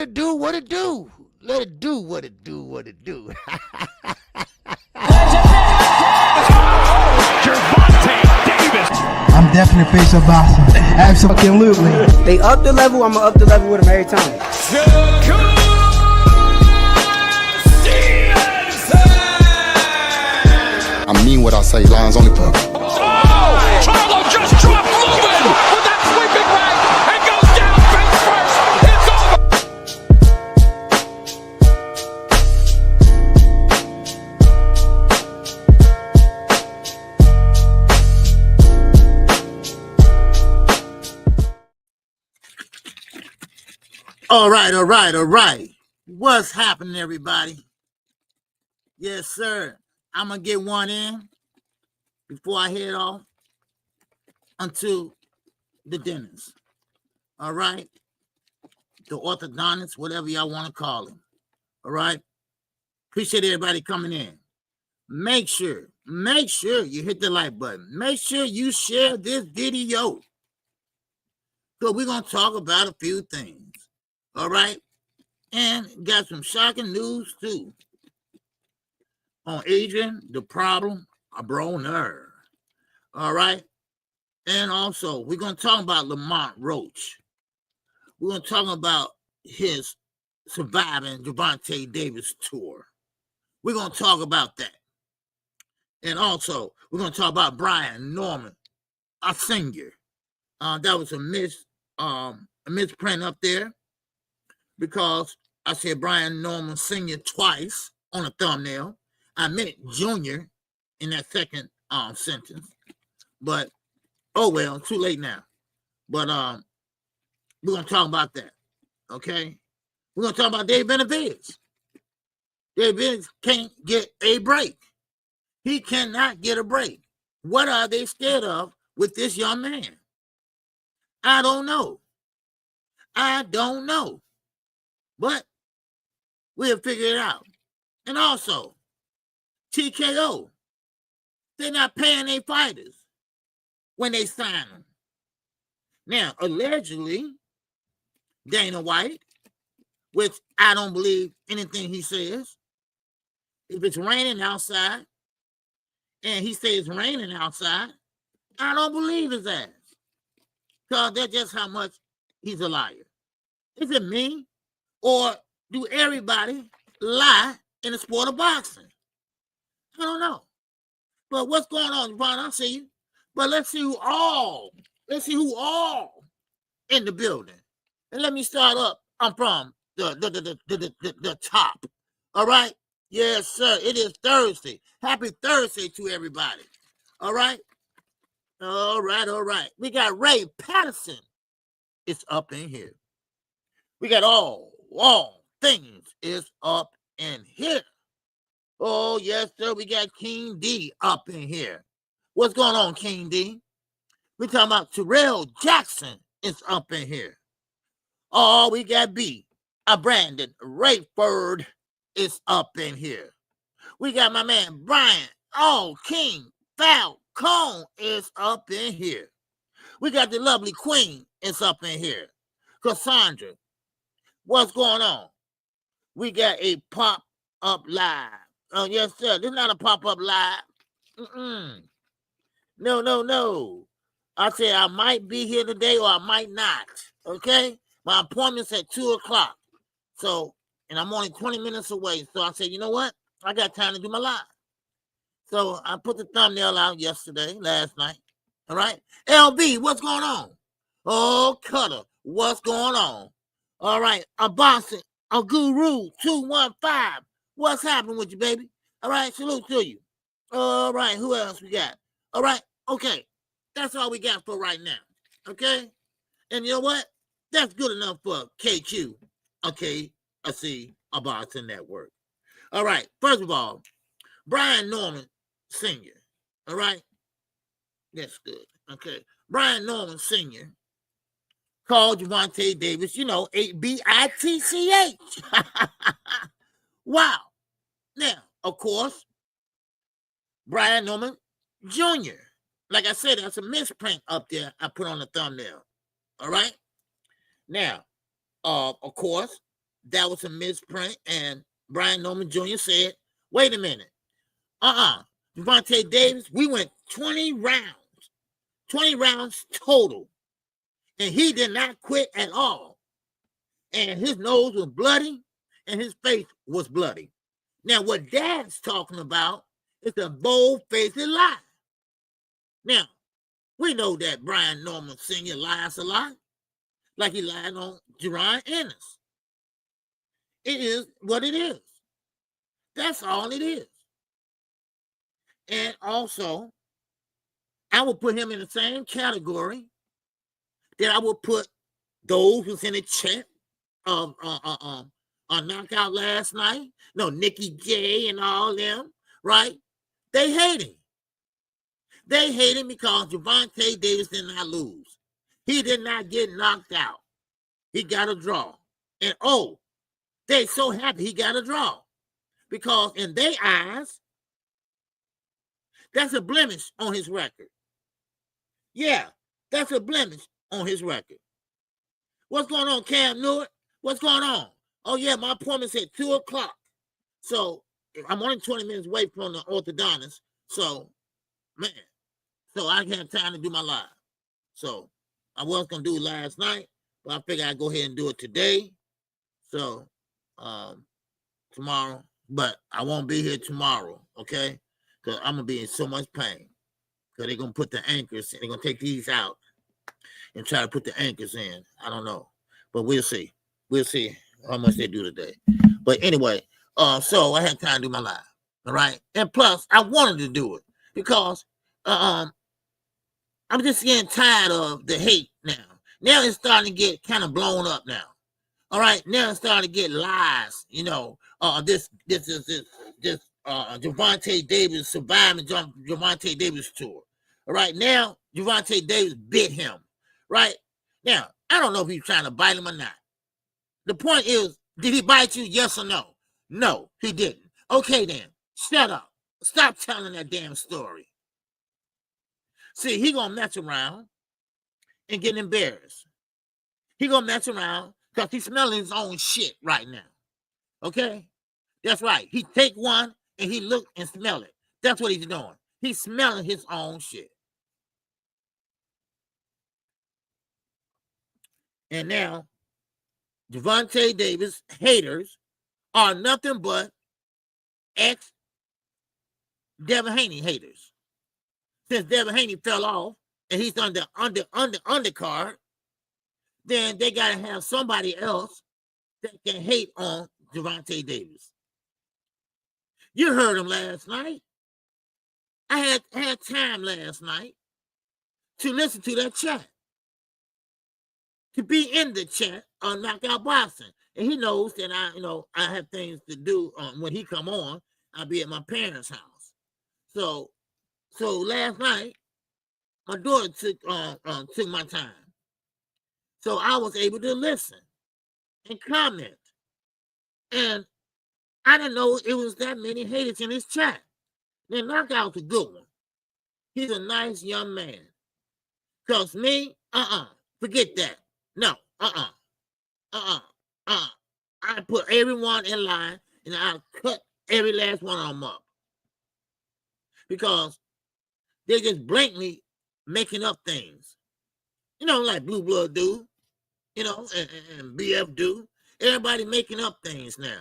it do what it do. Let it do what it do, what it do. Gervonta Davis. I'm definitely face of boxing. Absolutely. They up the level, I'm gonna up the level with them every time. Shakur Stevenson. I mean what I say, lines only for. Oh, Charlo just dropped moving with that sweeping right and goes down face first. It's over. All right. What's happening, everybody? Yes, sir. I'm going to get one in before I head off unto the dentist. All right? The orthodontist, whatever y'all want to call him. All right? Appreciate everybody coming in. Make sure you hit the like button. Make sure you share this video. So we're going to talk about a few things. All right? And got some shocking news, too. On Adrien, the problem, Broner. All right? And also, we're going to talk about Roach. We're going to talk about his surviving Gervonta Davis tour. We're going to talk about that. And also, we're going to talk about Brian Norman, a singer. That was a misprint up there because I said Brian Norman Sr. twice on a thumbnail. I meant Junior in that second sentence. But, oh well, too late now. But we're going to talk about that, okay? We're going to talk about Benavidez. Benavidez can't get a break. He cannot get a break. What are they scared of with this young man? I don't know. But we'll figure it out. And also, TKO, they're not paying their fighters when they sign them. Now, allegedly, Dana White, which I don't believe anything he says, if it's raining outside, and he says it's raining outside, I don't believe his ass. Because that's just how much he's a liar. Is it me? Or do everybody lie in the sport of boxing? I don't know. But what's going on, Devin? I see you. But let's see who all in the building. And let me start up. I'm from the top. All right? Yes, sir. It is Thursday. Happy Thursday to everybody. All right? All right. We got Ray Patterson. It's up in here. We got all things is up in here. Oh, yes, sir. We got King D up in here. What's going on, King D? We talking about Terrell Jackson is up in here. Oh, we got B. Brandon Rayford is up in here. We got my man Brian. Oh, King Falcone is up in here. We got the lovely Queen is up in here. Cassandra, what's going on? We got a pop-up live. Oh, yes, sir. This is not a pop-up live. No. I said I might be here today or I might not. Okay? My appointment's at 2 o'clock. So, and I'm only 20 minutes away. So I said, you know what? I got time to do my live. So I put the thumbnail out last night. All right? LB, what's going on? Oh, Cutter, what's going on? All right, a boxing, a guru, 215. What's happening with you, baby? All right, salute to you. All right, who else we got? All right, okay. That's all we got for right now. Okay? And you know what? That's good enough for KQ. Okay, I see a boxing network. All right, first of all, Brian Norman Sr. All right? That's good. Okay. Brian Norman Sr. called Gervonta Davis, BITCH. Wow. Now, of course, Brian Norman Jr. Like I said, that's a misprint up there I put on the thumbnail. All right? Now, of course, that was a misprint, and Brian Norman Jr. said, wait a minute. Gervonta Davis, we went 20 rounds total, and he did not quit at all. And his nose was bloody, and his face was bloody. Now, what Dad's talking about is a bold-faced lie. Now, we know that Brian Norman Sr. lies a lot, like he lied on Jerron Ennis. It is what it is. That's all it is. And also, I will put him in the same category that I will put those who's in the chat on Knockout last night. No, Nikki J and all them, right? They hate him. They hate him because Gervonta Davis did not lose. He did not get knocked out. He got a draw. And they so happy he got a draw. Because in their eyes, that's a blemish on his record. Yeah, that's a blemish on his record. What's going on, Cam Newton? What's going on? Oh, yeah, my appointment's at 2 o'clock. So I'm only 20 minutes away from the orthodontist. So, man, so I have time to do my live. So I was going to do it last night, but I figured I'd go ahead and do it today. So tomorrow, but I won't be here tomorrow, okay? Because I'm going to be in so much pain. Because they're going to put the anchors, they're going to take these out and try to put the anchors in. I don't know. But we'll see. We'll see how much they do today. But anyway, so I had time to do my live. All right. And plus, I wanted to do it because I'm just getting tired of the hate now. Now it's starting to get kind of blown up now. All right. Now it's starting to get lies. You know, this Gervonta Davis surviving Gervonta Davis tour. All right. Now Gervonta Davis bit him. Right. Now, I don't know if he's trying to bite him or not. The point is, did he bite you? Yes or no? No, he didn't. Okay, then. Shut up. Stop telling that damn story. See, he gonna mess around and get embarrassed. He gonna mess around because he's smelling his own shit right now. Okay? That's right. He take one and he look and smell it. That's what he's doing. He's smelling his own shit. And now, Gervonta Davis haters are nothing but ex-Devin Haney haters. Since Devin Haney fell off and he's on the undercard, then they got to have somebody else that can hate on Gervonta Davis. You heard him last night. I had time last night to listen to that chat, to be in the chat on Knockout Boxing. And he knows that I have things to do when he come on. I'll be at my parents' house. So last night, my daughter took my time. So I was able to listen and comment. And I didn't know it was that many haters in his chat. Now, Knockout's a good one. He's a nice young man. Because me, forget that. No, I put everyone in line and I'll cut every last one of them up. Because they're just blatantly making up things. You know, like Blue Blood do, you know, and BF do. Everybody making up things now.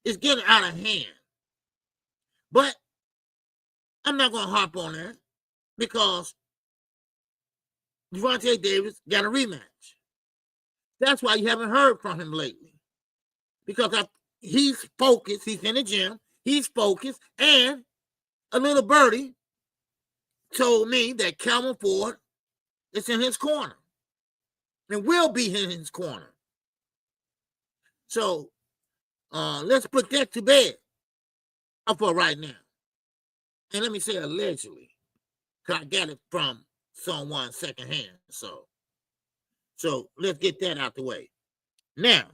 It's getting out of hand. But I'm not going to harp on that because Gervonta Davis got a rematch. That's why you haven't heard from him lately. Because he's focused. He's in the gym. He's focused. And a little birdie told me that Calvin Ford is in his corner. And will be in his corner. So let's put that to bed for right now. And let me say allegedly. Because I got it from someone secondhand. So let's get that out the way. Now,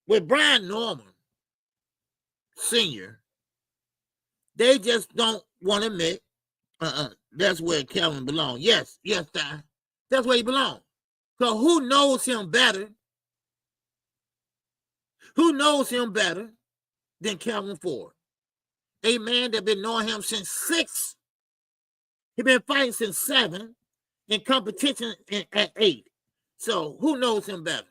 with Brian Norman Sr., they just don't want to admit that's where Calvin belongs. Yes, Ty. That's where he belongs. So who knows him better Who knows him better than Calvin Ford? A man that been knowing him since 6. He been fighting since 7, in competition at 8. So who knows him better?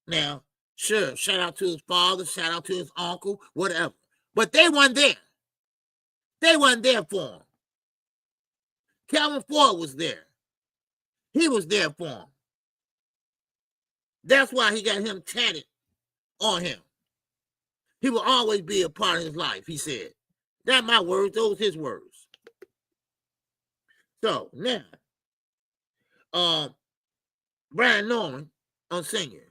Now, sure, shout out to his father, shout out to his uncle, whatever. But they weren't there. They wasn't there for him. Calvin Ford was there. He was there for him. That's why he got him tatted on him. He will always be a part of his life, he said. That's my words, those his words. So now, Brian Norman on senior.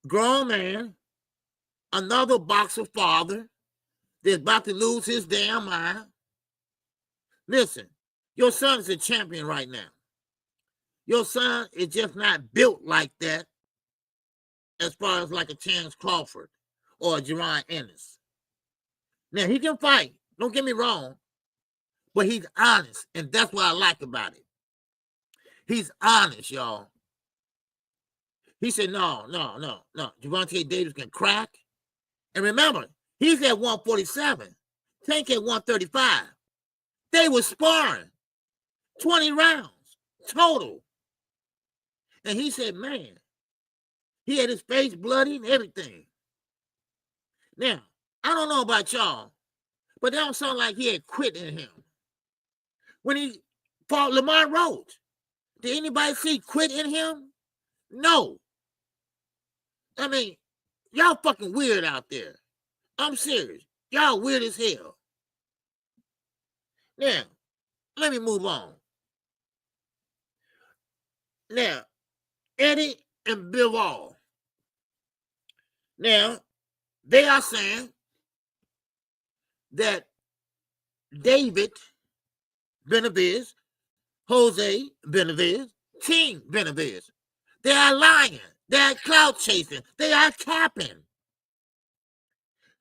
Grown man, another boxer father that's about to lose his damn mind. Listen, your son is a champion right now. Your son is just not built like that as far as like a Chance Crawford or a Jerron Ennis. Now, he can fight. Don't get me wrong. But he's honest, and that's what I like about it. He's honest, y'all. He said, no. Gervonta Davis can crack. And remember, he's at 147. Tank at 135. They were sparring 20 rounds total. And he said, man, he had his face bloody and everything. Now, I don't know about y'all, but that don't sound like he had quit in him. When he fought Lamar Roach, did anybody see quit in him? No. I mean, y'all fucking weird out there. I'm serious. Y'all weird as hell. Now, let me move on. Now, Eddie and Bivol. Now, they are saying that David Benavidez, Jose Benavidez, Team Benavidez, they are lying. They are clout chasing. They are capping.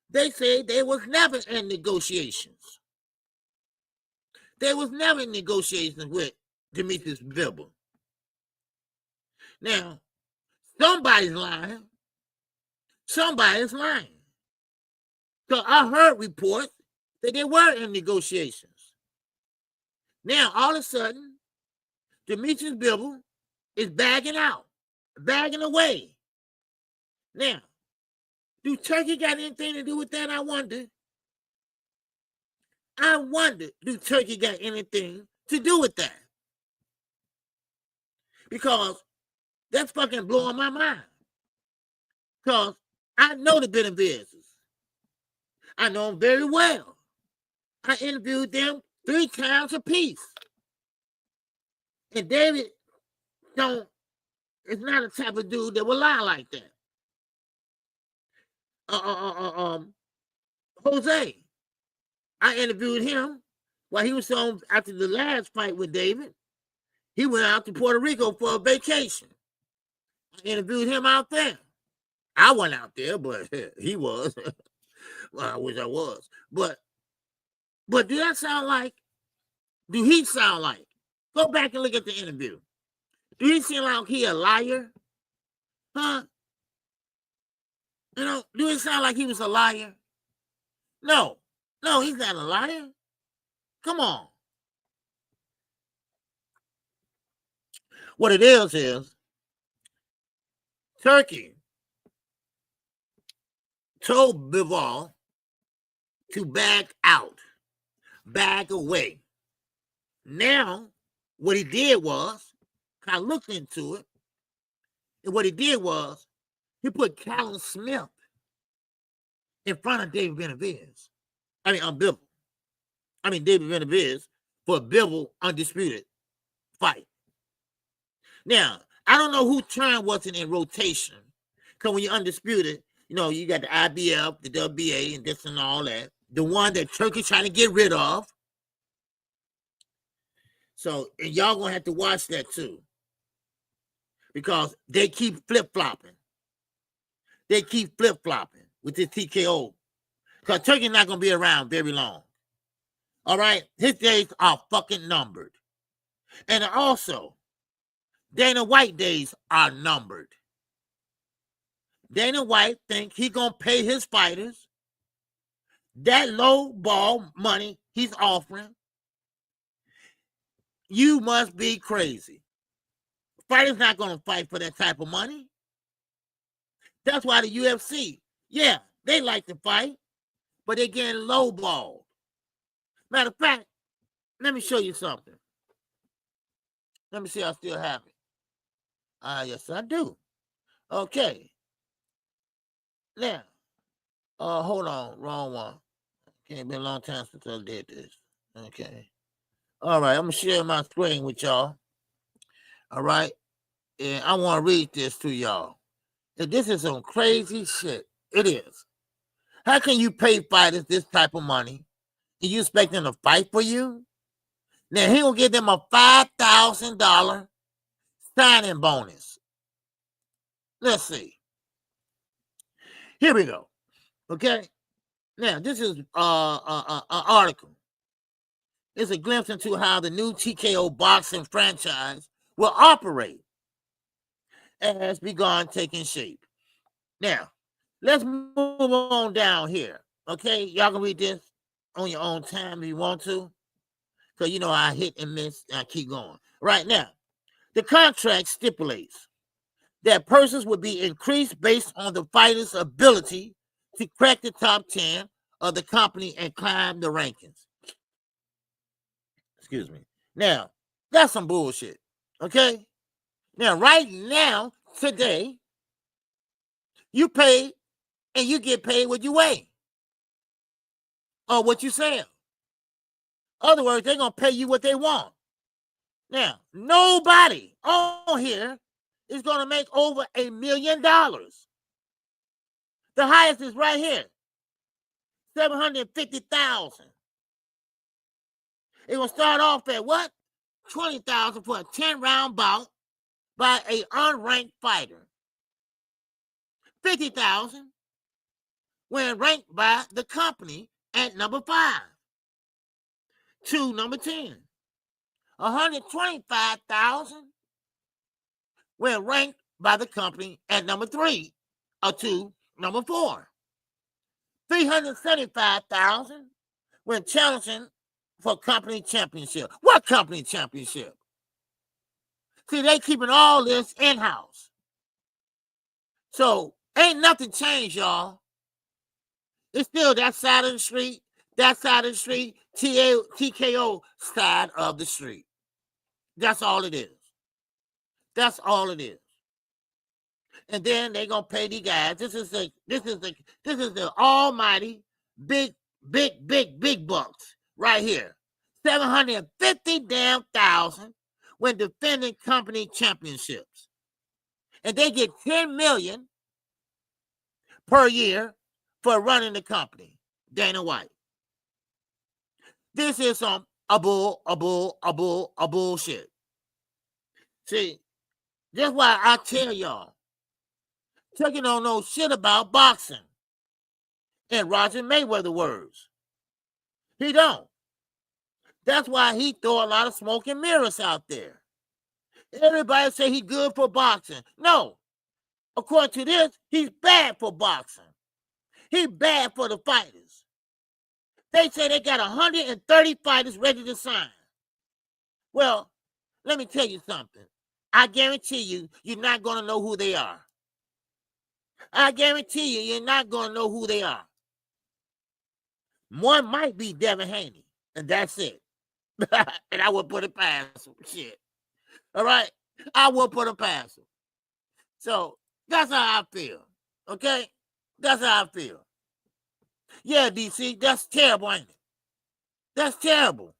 They say they was never in negotiations. There was never negotiations with Demetrius Bivol. Now, somebody's lying. Somebody's lying. So I heard reports that they were in negotiations. Now, all of a sudden, Demetrius Bivol is bagging out, bagging away. Now, do Turkey got anything to do with that? I wonder. Do Turkey got anything to do with that? Because that's fucking blowing my mind. Because I know the Benavidez. I know them very well. I interviewed them 3 times apiece. And David is not a type of dude that will lie like that. Jose, I interviewed him while he was on after the last fight with David. He went out to Puerto Rico for a vacation. I interviewed him out there. I wasn't out there, but he was. Well, I wish I was. But do he sound like? Go back and look at the interview. Do he seem like he a liar? Huh? You know, do it sound like he was a liar? No, he's not a liar. Come on. What it is Turkey told Bivol to back out, back away. Now, what he did was, I looked into it, and what he did was, he put Callum Smith in front of David Benavidez. Bivol. David Benavidez for a Bivol undisputed fight. Now, I don't know who turn wasn't in rotation. Because when you're undisputed, you know, you got the IBF, the WBA, and this and all that. The one that Turkey trying to get rid of. So, and y'all going to have to watch that too. Because they keep flip-flopping. They keep flip-flopping with this TKO. Because Turkey's not going to be around very long. All right? His days are fucking numbered. And also, Dana White days are numbered. Dana White think he gonna pay his fighters that low ball money he's offering. You must be crazy. Fighters not gonna fight for that type of money. That's why the UFC, yeah, they like to fight, but they're getting low ball. Matter of fact, let me show you something. Let me see, I still have it. Yes, I do. Okay. Now, hold on, wrong one. Can't be a long time since I did this. Okay. All right, I'm gonna share my screen with y'all. All right, and I want to read this to y'all. And this is some crazy shit. It is. How can you pay fighters this type of money and you expect them to fight for you? Now he gonna give them a $5,000 signing bonus. Let's see. Here we go. Okay. Now this is an article. It's a glimpse into how the new TKO boxing franchise will operate and has begun taking shape. Now, let's move on down here. Okay, y'all can read this on your own time if you want to. Because you know I hit and miss and I keep going. Right now, the contract stipulates that persons would be increased based on the fighter's ability to crack the top 10 of the company and climb the rankings. Excuse me. Now, that's some bullshit. Okay? Now, right now, today, you pay and you get paid what you weigh or what you sell. In other words, they're going to pay you what they want. Now, nobody on here is going to make over $1 million. The highest is right here, $750,000. It will start off at what? $20,000 for a 10-round bout by an unranked fighter. $50,000 when ranked by the company at number 5 to number 10. $125,000 when ranked by the company at number 3 or to number 4. $375,000 when challenging for company championship. What company championship? See, they keeping all this in-house. So ain't nothing changed, y'all. It's still that side of the street, TKO side of the street. That's all it is. That's all it is. And then they gonna pay these guys. This is the almighty big bucks right here. $750,000 when defending company championships. And they get $10 million per year for running the company. Dana White. This is some a bullshit. See, that's why I tell y'all, Chucky don't know shit about boxing. In Roger Mayweather words, he don't. That's why he throw a lot of smoke and mirrors out there. Everybody say he good for boxing. No. According to this, he's bad for boxing. He's bad for the fighters. They say they got 130 fighters ready to sign. Well, let me tell you something. I guarantee you, you're not going to know who they are. I guarantee you, you're not going to know who they are. One might be Devin Haney, and that's it. And I would put it past him. Shit. All right? I will put it past him. So, that's how I feel. Okay? That's how I feel. Yeah, DC, that's terrible, ain't it? That's terrible.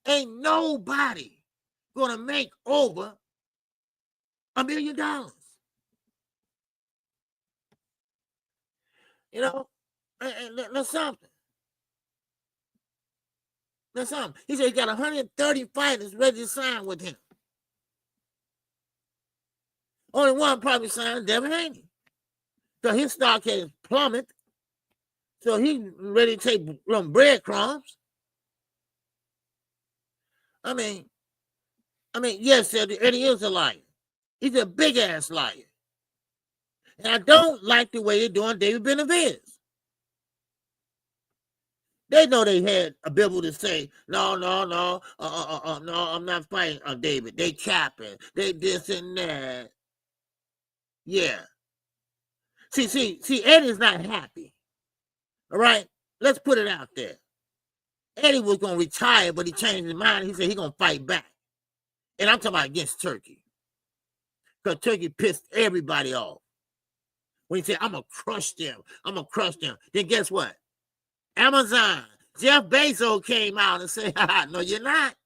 Ain't nobody gonna make over $1 million. You know? That's something. That's something. He said he got 130 fighters ready to sign with him. Only one probably signed, Devin Haney. So his stock has plummeted. So he's ready to take breadcrumbs. I mean, yes, Eddie is a liar. He's a big-ass liar. And I don't like the way they're doing David Benavidez. They know they had a ability to say, no, no, I'm not fighting David. They capping. They this and that. Yeah. See, Eddie's not happy. All right? Let's put it out there. Eddie was going to retire, but he changed his mind. He said he's going to fight back. And I'm talking about against Turkey. Because Turkey pissed everybody off. When he said, I'm going to crush them. I'm going to crush them. Then guess what? Amazon, Jeff Bezos came out and said, no, you're not.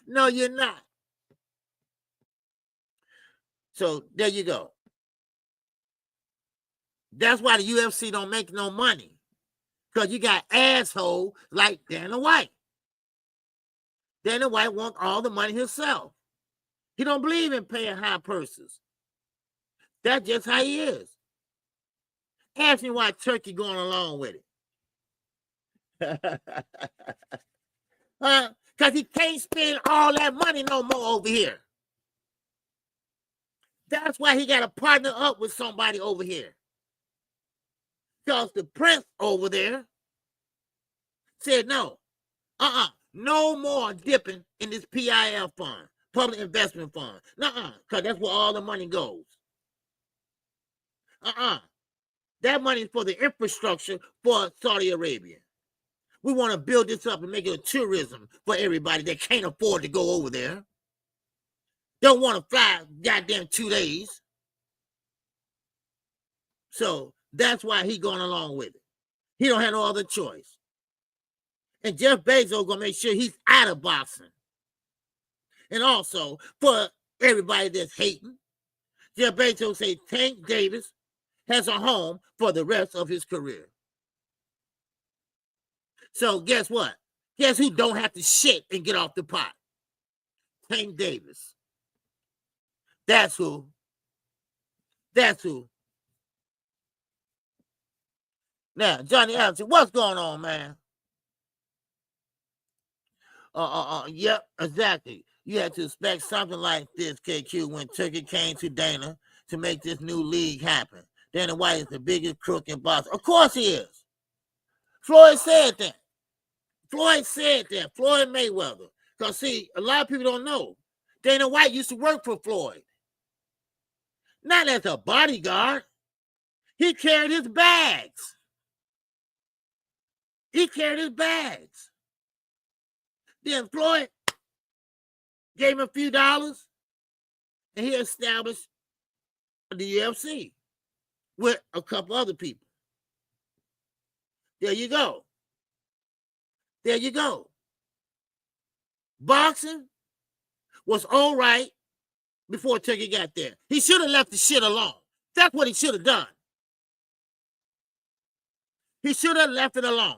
No, you're not. So there you go. That's why the UFC don't make no money. Because you got assholes like Dana White. Dana White wants all the money himself. He don't believe in paying high purses. That's just how he is. Ask me why Turkey going along with it. Because he can't spend all that money no more over here. That's why he got to partner up with somebody over here. Because the prince over there said no. No more dipping in this PIF fund, public investment fund. Because that's where all the money goes. That money is for the infrastructure for Saudi Arabia. We want to build this up and make it a tourism for everybody that can't afford to go over there. Don't want to fly goddamn 2 days. So that's why he going along with it. He don't have no other choice. And Jeff Bezos gonna make sure he's out of boxing. And also, for everybody that's hating, Jeff Bezos say Tank Davis has a home for the rest of his career. So guess what? Guess who don't have to shit and get off the pot? Tank Davis. That's who. That's who. Now, Johnny Adams, what's going on, man? Yep, exactly. You had to expect something like this, KQ, when Turkey came to Dana to make this new league happen. Dana White is the biggest crook in boxing. Of course he is. Floyd said that. Floyd Mayweather. Because, see, a lot of people don't know. Dana White used to work for Floyd. Not as a bodyguard. He carried his bags. Then Floyd gave him a few dollars, and he established the UFC with a couple other people. There you go. Boxing was all right before Turkey got there. He should have left the shit alone. That's what he should have done. He should have left it alone.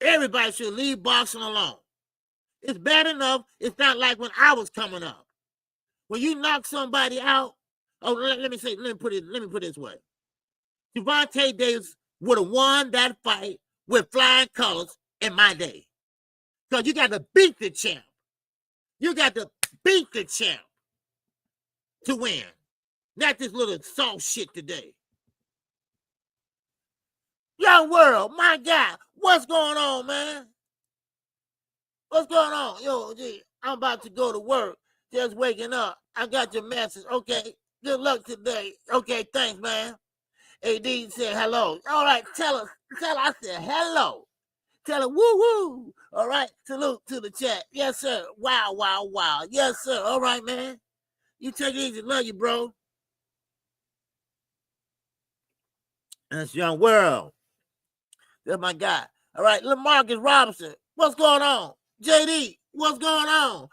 Everybody should leave boxing alone. It's bad enough. It's not like when I was coming up. When you knock somebody out, let me put it this way. Gervonta Davis would have won that fight with flying colors in my day. Because you got to beat the champ. You got to beat the champ to win. Not this little soft shit today. Young world, my God, what's going on, man? What's going on? Yo, gee, I'm about to go to work. Just waking up. I got your message. Okay, good luck today. Okay, thanks, man. AD said hello. All right, tell her I said hello. Tell her woo-woo. All right, salute to the chat. Yes, sir. Wow, wow, wow. Yes, sir. All right, man. You take it easy. Love you, bro. That's Young World. That's my guy. All right, LaMarcus Robinson. What's going on? JD, what's going on?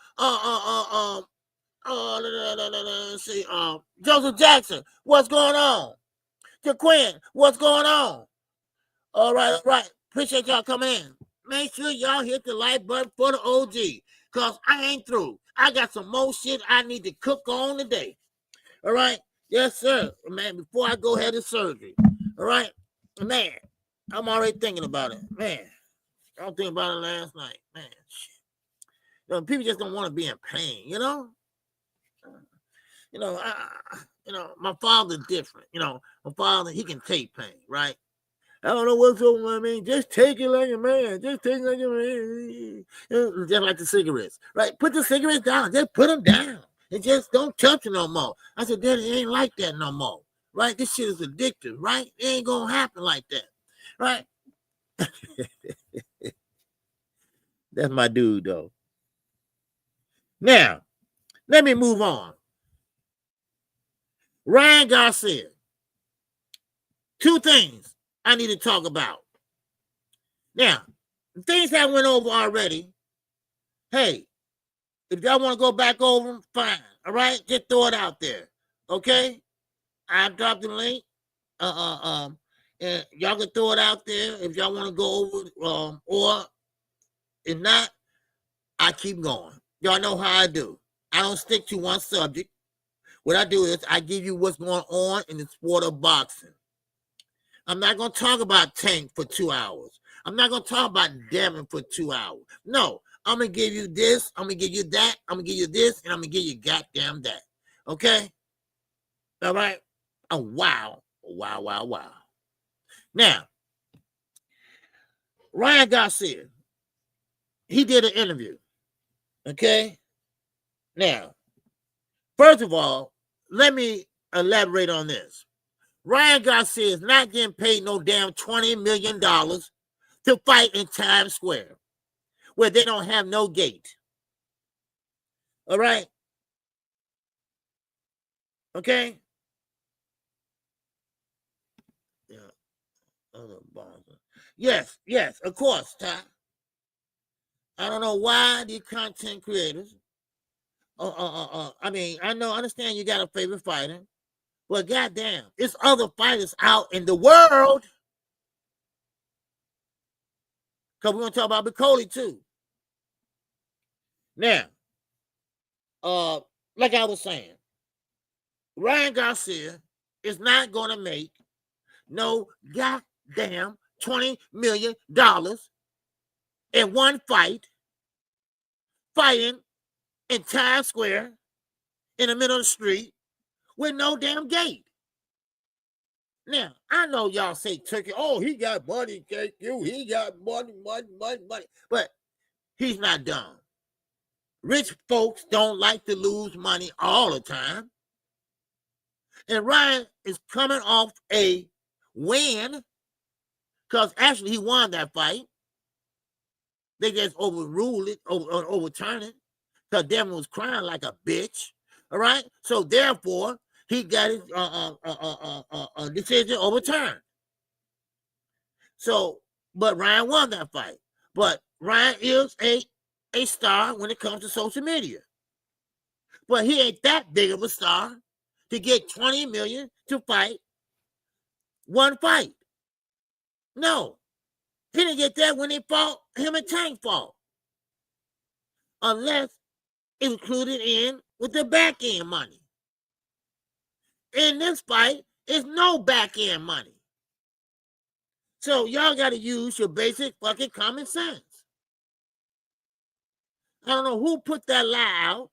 Let's see. Joseph Jackson, what's going on? Jaquin, what's going on? All right. Appreciate y'all coming in. Make sure y'all hit the like button for the OG, because I ain't through. I got some more shit I need to cook on today. All right? Yes, sir. Man, before I go ahead to surgery. All right? Man, I'm already thinking about it. Man, I was thinking about it last night. Man, shit. You know, people just don't want to be in pain, you know? My father's different. My father, he can take pain, right? I don't know what's over my man. Just take it like a man. Just take it like a man. Just like the cigarettes, right? Put the cigarettes down. Just put them down. And just don't touch it no more. I said, Daddy, it ain't like that no more, right? This shit is addictive, right? It ain't gonna happen like that, right? That's my dude, though. Now, let me move on. Ryan Garcia. Two things I need to talk about. Now, things that went over already. Hey, if y'all want to go back over them, fine. All right, just throw it out there. Okay, I dropped the link. And y'all can throw it out there if y'all want to go over. Or if not, I keep going. Y'all know how I do. I don't stick to one subject. What I do is I give you what's going on in the sport of boxing. I'm not going to talk about Tank for 2 hours. I'm not going to talk about Devin for 2 hours. No, I'm going to give you this. I'm going to give you that. I'm going to give you this. And I'm going to give you goddamn that. Okay? All right? Oh, wow. Wow, wow, wow. Now, Ryan Garcia, he did an interview. Okay? Now, first of all, let me elaborate on this. Ryan Garcia is not getting paid no damn $20 million to fight in Times Square, where they don't have no gate. All right? Okay? Yeah. Yes, of course, Ty. I don't know why these content creators. I mean, I understand you got a favorite fighter, but goddamn, it's other fighters out in the world. Because we're gonna talk about Paulie too. Now, like I was saying, Ryan Garcia is not gonna make no goddamn $20 million in one fight, fighting in Times Square in the middle of the street with no damn gate. Now, I know y'all say Turkey, oh, he got money, KQ, he got money. But he's not dumb. Rich folks don't like to lose money all the time. And Ryan is coming off a win, because actually he won that fight. They just overruled it, overturned it, because Devin was crying like a bitch. All right? So therefore, he got his decision overturned. So, but Ryan won that fight. But Ryan is a star when it comes to social media. But he ain't that big of a star to get $20 million to fight one fight. No. He didn't get that when they fought, him and Tank fought. Unless it was included in with the back end money. In this fight, it's no back end money. So y'all got to use your basic fucking common sense. I don't know who put that lie out.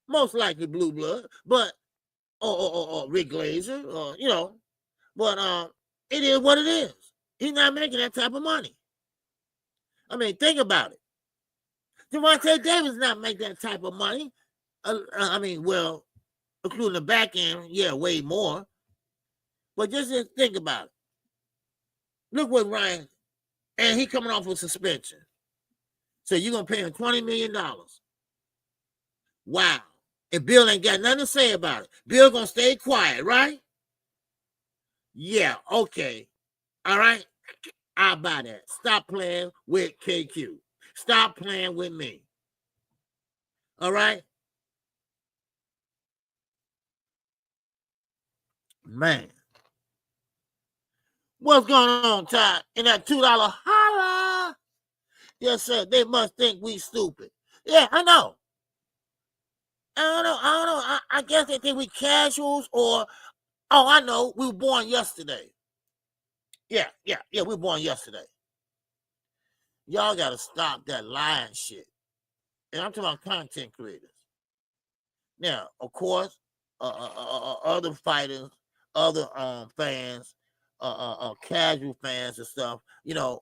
Most likely Blue Blood, but or Rick Glazer, or but it is what it is. He's not making that type of money. I mean, think about it. Gervonta Davis not making that type of money. Well, including the back end, yeah, way more. But just think about it. Look what Ryan, and he coming off with suspension. So you're going to pay him $20 million. Wow. And Bill ain't got nothing to say about it. Bill going to stay quiet, right? Yeah, okay. All right? I'll buy that. Stop playing with KQ. Stop playing with me. All right? Man. What's going on, Ty? In that $2 holla? Yes, sir. They must think we stupid. Yeah, I know. I don't know. I guess they think we casuals, or, oh, I know. We were born yesterday. Yeah. We were born yesterday. Y'all got to stop that lying shit. And I'm talking about content creators. Now, of course, other fighters, other fans, casual fans and stuff, you know,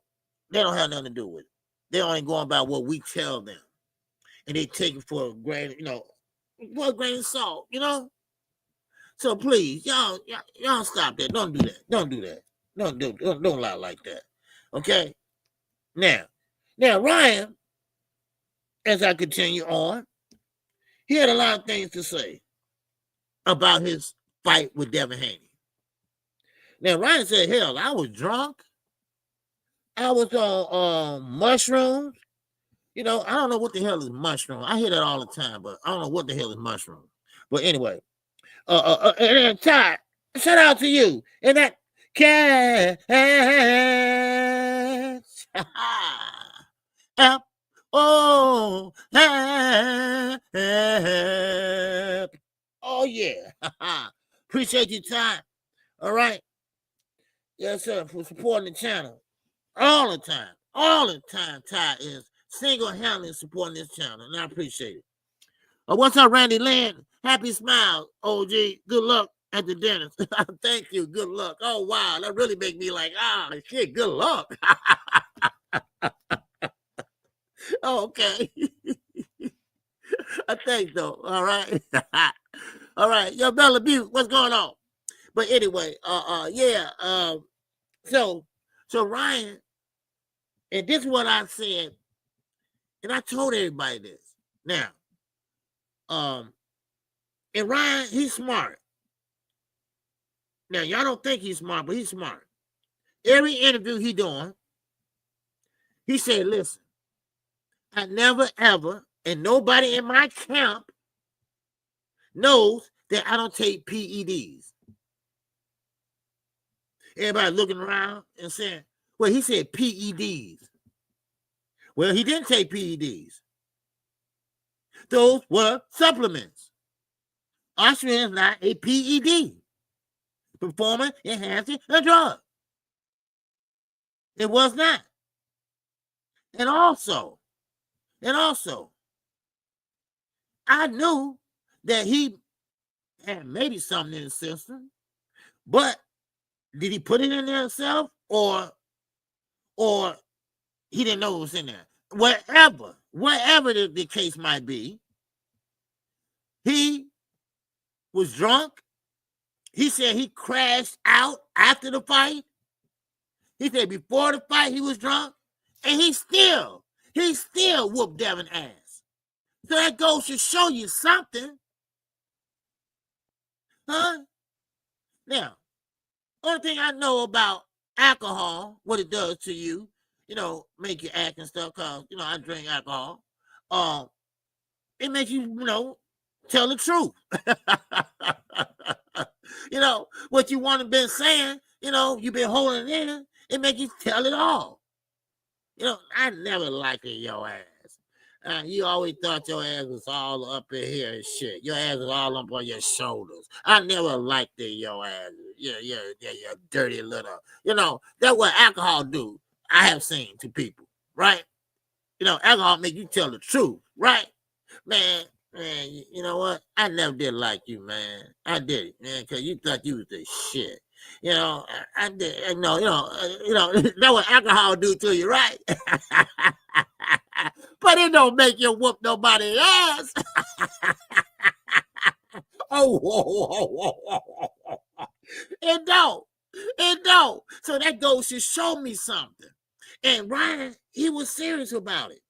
they don't have nothing to do with it. They're only going by what we tell them, and they take it for a grain, you know, for a grain of salt, you know. So please, y'all stop that. Don't do that. Don't do that. Don't lie like that. Okay. Now, Ryan, as I continue on, he had a lot of things to say about his fight with Devin Haney. Now, Ryan said, hell, I was drunk. I was on mushrooms. You know, I don't know what the hell is mushroom. I hear that all the time, but I don't know what the hell is mushroom. But anyway, and then Ty, shout out to you. And that catch. Oh, oh yeah. Appreciate your time. All right. Yes, sir, for supporting the channel. All the time. Ty is single-handedly supporting this channel, and I appreciate it. What's up, Randy Land? Happy smile, OG. Good luck at the dentist. Thank you. Good luck. Oh, wow. That really make me like, shit, good luck. Oh, okay. I think so. All right. All right. Yo, Bella Butte, what's going on? But anyway, so Ryan, and this is what I said, and I told everybody this. Now, and Ryan, he's smart. Now, y'all don't think he's smart, but he's smart. Every interview he doing, he said, listen, I never ever, and nobody in my camp knows that I don't take PEDs. Everybody looking around and saying, well, he said PEDs. Well, he didn't take PEDs. Those were supplements. Oxygen is not a PED. Performance enhancing a drug. It was not. And also, I knew that he had maybe something in his system, but did he put it in there himself, or he didn't know it was in there? Whatever the case might be, he was drunk. He said he crashed out after the fight. He said before the fight he was drunk, and he still whooped Devin ass. So that goes to show you something, huh? Now, only thing I know about alcohol, what it does to you, you know, make you act and stuff, because, you know, I drink alcohol. It makes you, you know, tell the truth. You know, what you want to been saying, you know, you've been holding it in, it makes you tell it all. You know, I never liked your ass. You always thought your ass was all up in here and shit. Your ass was all up on your shoulders. I never liked your ass. Yeah, dirty little. You know, that's what alcohol do. I have seen to people, right? You know, alcohol make you tell the truth, right? Man, you know what? I never did like you, man. I did it, man, because you thought you was the shit. You know, I did. No, you know, that's what alcohol do to you, right? But it don't make you whoop nobody's ass. It don't. So that goes to show me something. And Ryan, he was serious about it.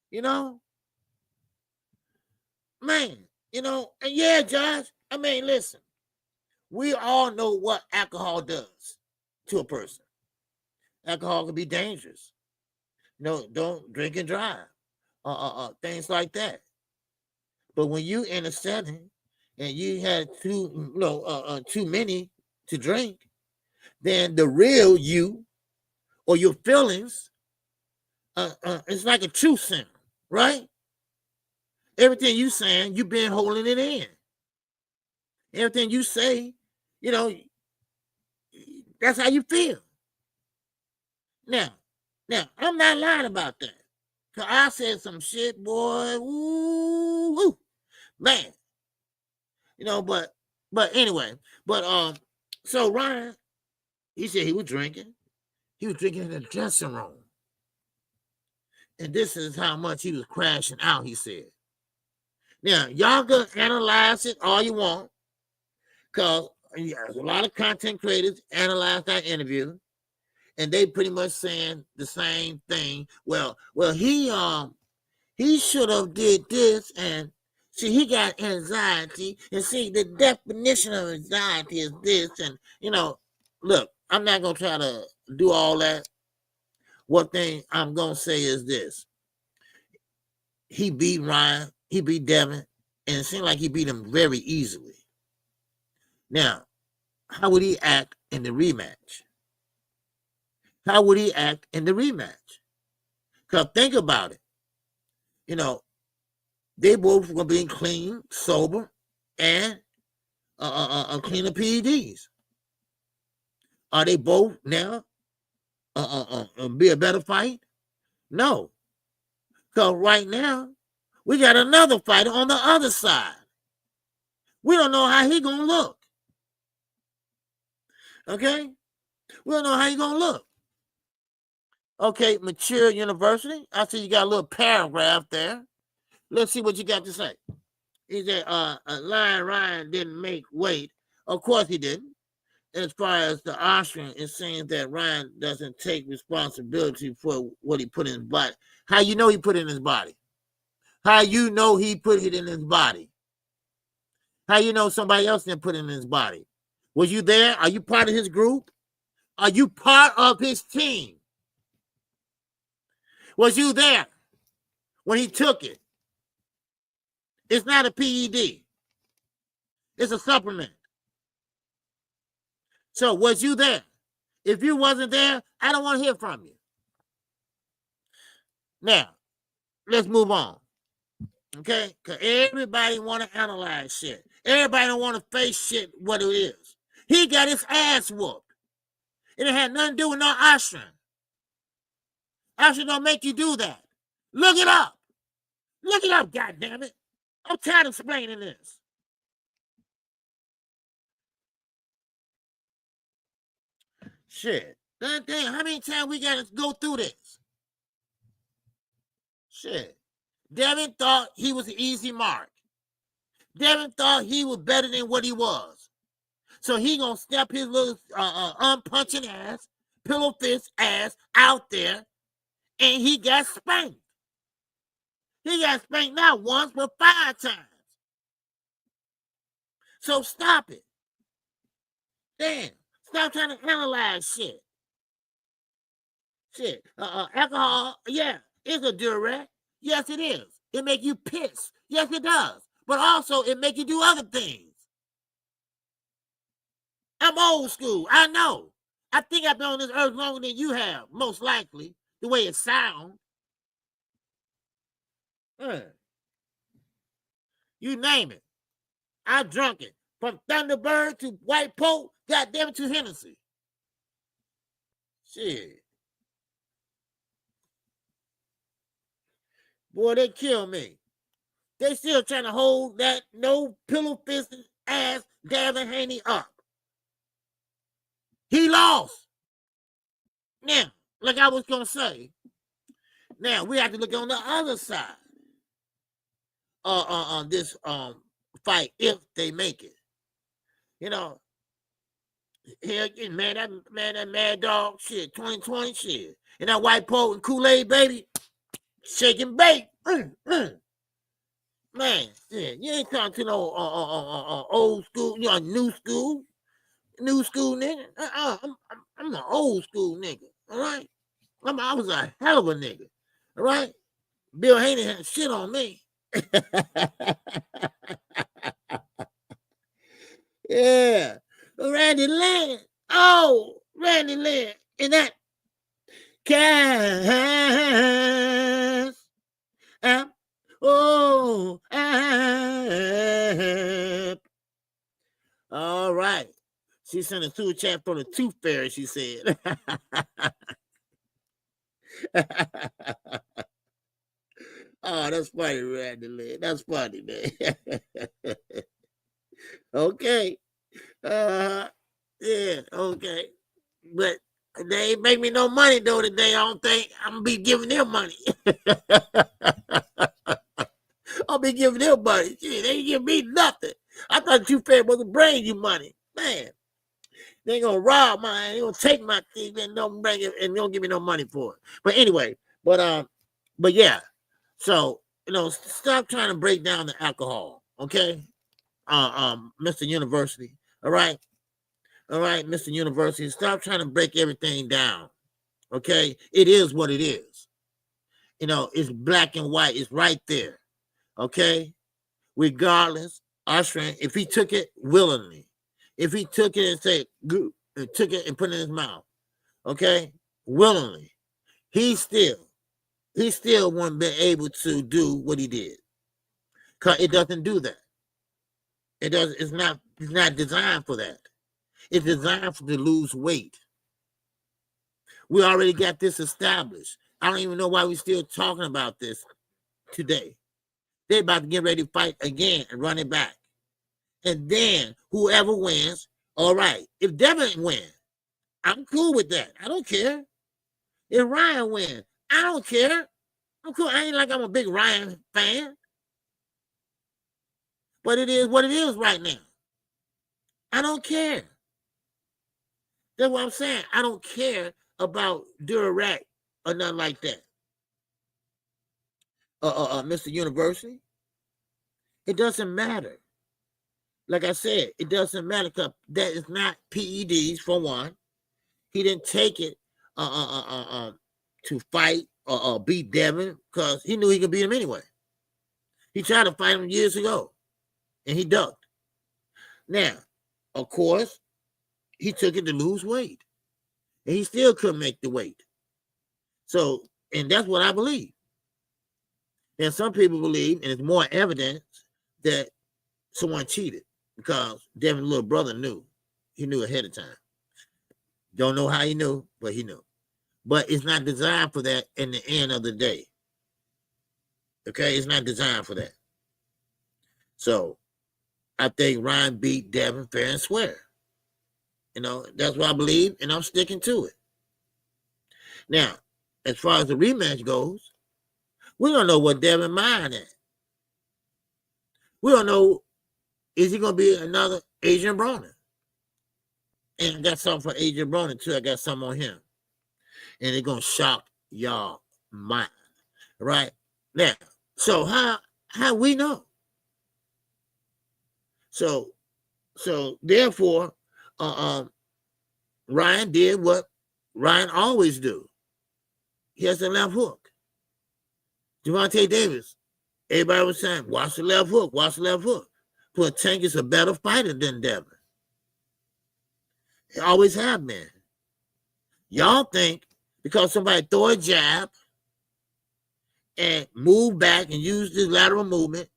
You know? Man, you know, and yeah, Josh, I mean, listen, we all know what alcohol does to a person. Alcohol can be dangerous. No, don't drink and drive. Things like that. But when you in a setting and you had too many to drink, then the real you or your feelings, it's like a truth center, right? Everything you saying, you've been holding it in. Everything you say, you know, that's how you feel. Now, I'm not lying about that. 'Cause I said some shit, boy. Woo, man. You know, but anyway, so Ryan, he said he was drinking. He was drinking in the dressing room. And this is how much he was crashing out, he said. Now, y'all can analyze it all you want, because there's a lot of content creators analyze that interview, and they pretty much saying the same thing. Well, he should have did this, and see, he got anxiety, and see, the definition of anxiety is this, and, you know, look, I'm not going to try to do all that. One thing I'm going to say is this. He beat Ryan, he beat Devin, and it seemed like he beat him very easily. Now, how would he act in the rematch? How would he act in the rematch? Because think about it. You know, they both were being clean, sober, and cleaner PEDs. Are they both now be a better fight? No. Because right now, we got another fighter on the other side. We don't know how he going to look. Okay? We don't know how he going to look. Okay, Mature University. I see you got a little paragraph there. Let's see what you got to say. He said, Lion Ryan didn't make weight. Of course he didn't. As far as the Austrian is saying that Ryan doesn't take responsibility for what he put in his body. How you know he put it in his body? How you know he put it in his body? How you know somebody else didn't put it in his body? Was you there? Are you part of his group? Are you part of his team? Was you there when he took it? It's not a PED. It's a supplement. So was you there? If you wasn't there, I don't want to hear from you. Now, let's move on. Okay? Because everybody want to analyze shit. Everybody don't want to face shit what it is. He got his ass whooped. It had nothing to do with no Austrian. Austrian don't make you do that. Look it up. Look it up, goddammit. I'm tired of explaining this. Shit. Damn, how many times we got to go through this? Shit. Devin thought he was an easy mark. Devin thought he was better than what he was. So he gonna step his little unpunching ass, pillow fist ass out there, and he got spanked. He got spanked not once, but 5 times. So stop it. Damn. Stop trying to analyze shit. Shit. Alcohol, yeah, is a diuretic. Yes, it is. It make you piss. Yes, it does. But also, it make you do other things. I'm old school. I know. I think I've been on this earth longer than you have, most likely, the way it sounds. You name it. I drunk it. From Thunderbird to White Pope, goddamn it, to Hennessy. Shit. Boy, they kill me. They still trying to hold that no pillow fisted ass Devin Haney up. He lost. Now, like I was gonna say, now we have to look on the other side. On this fight if they make it. You know, hell, man, that Mad Dog shit, 2020 shit, and that White Pope and Kool-Aid baby, shaking bait. Man, yeah, you ain't talking to no old school, you know, new school nigga. I'm an old school nigga. All right, I was a hell of a nigga. All right, Bill Haney had shit on me. Yeah, Randy Land. Oh, Randy Land in that cast. All right. She sent a super chat from the Tooth Fairy, she said. Oh, that's funny, Randy. That's funny, man. Okay. Yeah, okay. But they ain't make me no money though today. I don't think I'm gonna be giving them money. I'll be giving them money. Shit, they ain't give me nothing. I thought you fair was to bring you money. Man, they ain't gonna rob mine. They gonna take my thing and don't bring it and don't give me no money for it. But anyway, but yeah. So, stop trying to break down the alcohol, okay? Mr. University. All right, Mr. University. Stop trying to break everything down. Okay, it is what it is. It's black and white. It's right there. Okay, regardless, ushering. If he took it willingly, if he took it and said, took it and put it in his mouth, okay, willingly, he still wouldn't be able to do what he did, because it doesn't do that. It does. It's not designed for that. It's designed to lose weight. We already got this established. I don't even know why we're still talking about this today. They're about to get ready to fight again and run it back. And then whoever wins, all right. If Devin wins, I'm cool with that. I don't care. If Ryan wins, I don't care. I'm cool. I ain't like I'm a big Ryan fan. But it is what it is right now. I don't care. That's what I'm saying. I don't care about Durack or nothing like that. Mr. University. It doesn't matter. Like I said, it doesn't matter because that is not PEDs for one. He didn't take it to fight or beat Devin because he knew he could beat him anyway. He tried to fight him years ago, and he ducked. Now, of course, he took it to lose weight, and he still couldn't make the weight. So, and that's what I believe. And some people believe, and it's more evidence, that someone cheated because Devin's little brother knew. He knew ahead of time. Don't know how he knew, but he knew. But it's not designed for that in the end of the day. Okay? It's not designed for that. So, I think Ryan beat Devin fair and square. That's what I believe, and I'm sticking to it. Now, as far as the rematch goes, we don't know what Devin mind at. We don't know, is he going to be another Adrien Broner? And I got something for Adrien Broner, too. I got something on him. And it's going to shock y'all mind. Right? Now, so how we know? So therefore, Ryan did what Ryan always do. He has the left hook. Gervonta Davis, everybody was saying, watch the left hook, watch the left hook. But Tank is a better fighter than Devin. He always have been. Y'all think because somebody throw a jab and move back and use this lateral movement,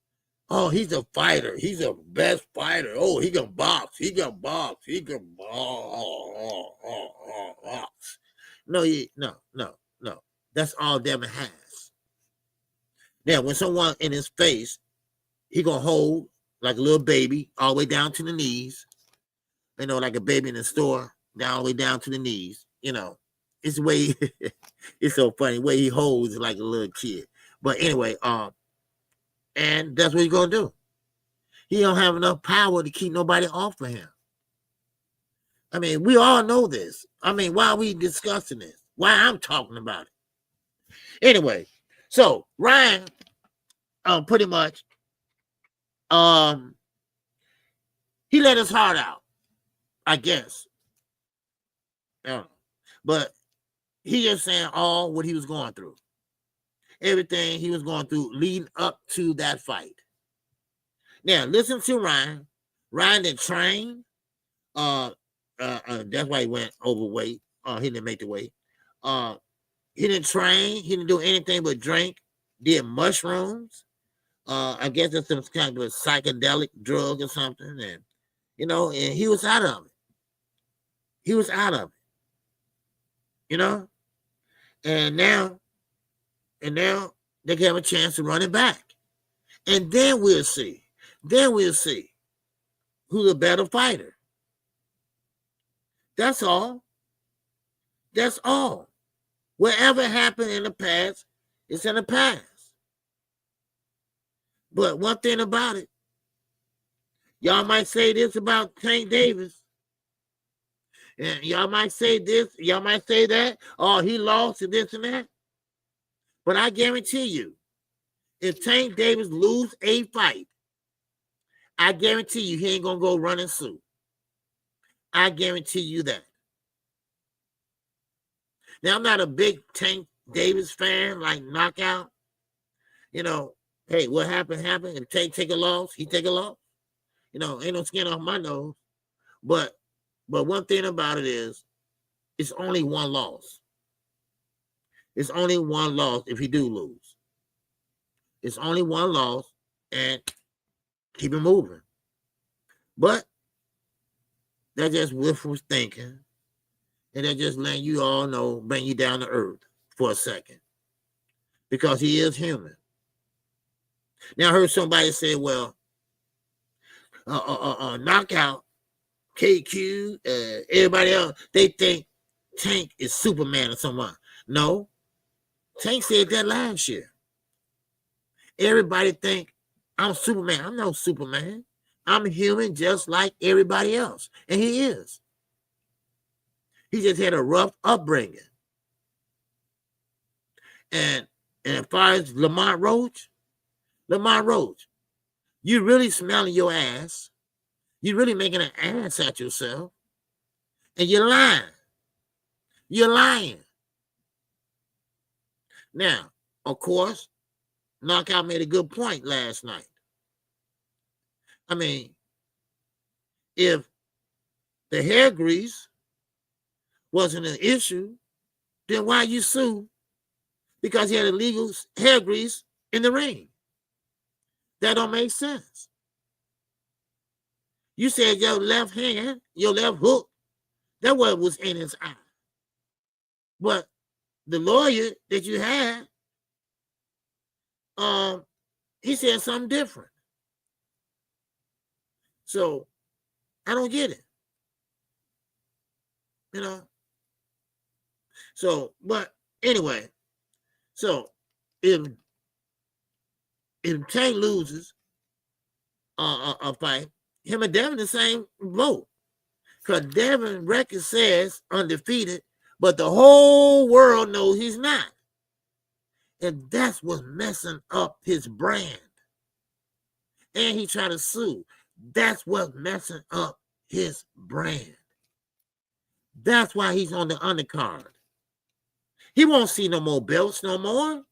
oh, he's a fighter. He's a best fighter. Oh, he can box. He can box. He can box. No. That's all Devin has. Now, when someone in his face, he gonna hold like a little baby all the way down to the knees. Like a baby in the store, all the way down to the knees. It's the way it's so funny. The way he holds like a little kid. But anyway, and that's what he's gonna do. He don't have enough power to keep nobody off of him. I mean, we all know this. I mean, why are we discussing this? Why I'm talking about it? Anyway, so Ryan, pretty much, he let his heart out, I guess. But he just saying all what he was going through. Everything he was going through leading up to that fight. Now, listen to Ryan. Ryan didn't train. That's why he went overweight. He didn't make the weight. He didn't train. He didn't do anything but drink. Did mushrooms. I guess it's some kind of a psychedelic drug or something. And, and he was out of it. He was out of it. And now they can have a chance to run it back. And then we'll see. Then we'll see who's a better fighter. That's all. That's all. Whatever happened in the past, it's in the past. But one thing about it, y'all might say this about Tank Davis. And y'all might say this, y'all might say that. Oh, he lost and this and that. But I guarantee you, if Tank Davis lose a fight, I guarantee you he ain't going to go run and sue. I guarantee you that. Now, I'm not a big Tank Davis fan, like knockout. You know, hey, what happened, happened. If Tank take a loss, he take a loss. You know, ain't no skin off my nose. But one thing about it is, it's only one loss. It's only one loss if he do lose. It's only one loss, and keep it moving. But that's just wishful thinking. And they're just letting you all know, bring you down to earth for a second. Because he is human. Now I heard somebody say, well, knockout, KQ, everybody else, they think Tank is Superman or someone. No. Tank said that last year. Everybody think I'm Superman. I'm no Superman. I'm human just like everybody else. And he is. He just had a rough upbringing. And as far as Lamont Roach, you really smelling your ass. You're really making an ass at yourself. And you're lying. You're lying. Now, of course, Knockout made a good point last night. I mean, if the hair grease wasn't an issue, then why you sue? Because he had illegal hair grease in the ring. That don't make sense. You said your left hand, your left hook, that what was in his eye. But the lawyer that you had, he said something different. So I don't get it. You know? So, but anyway, so if Tank loses a fight, him and Devin the same vote. Because Devin record says undefeated, but the whole world knows he's not. And that's what's messing up his brand. And he tried to sue. That's what's messing up his brand. That's why he's on the undercard. He won't see no more belts no more.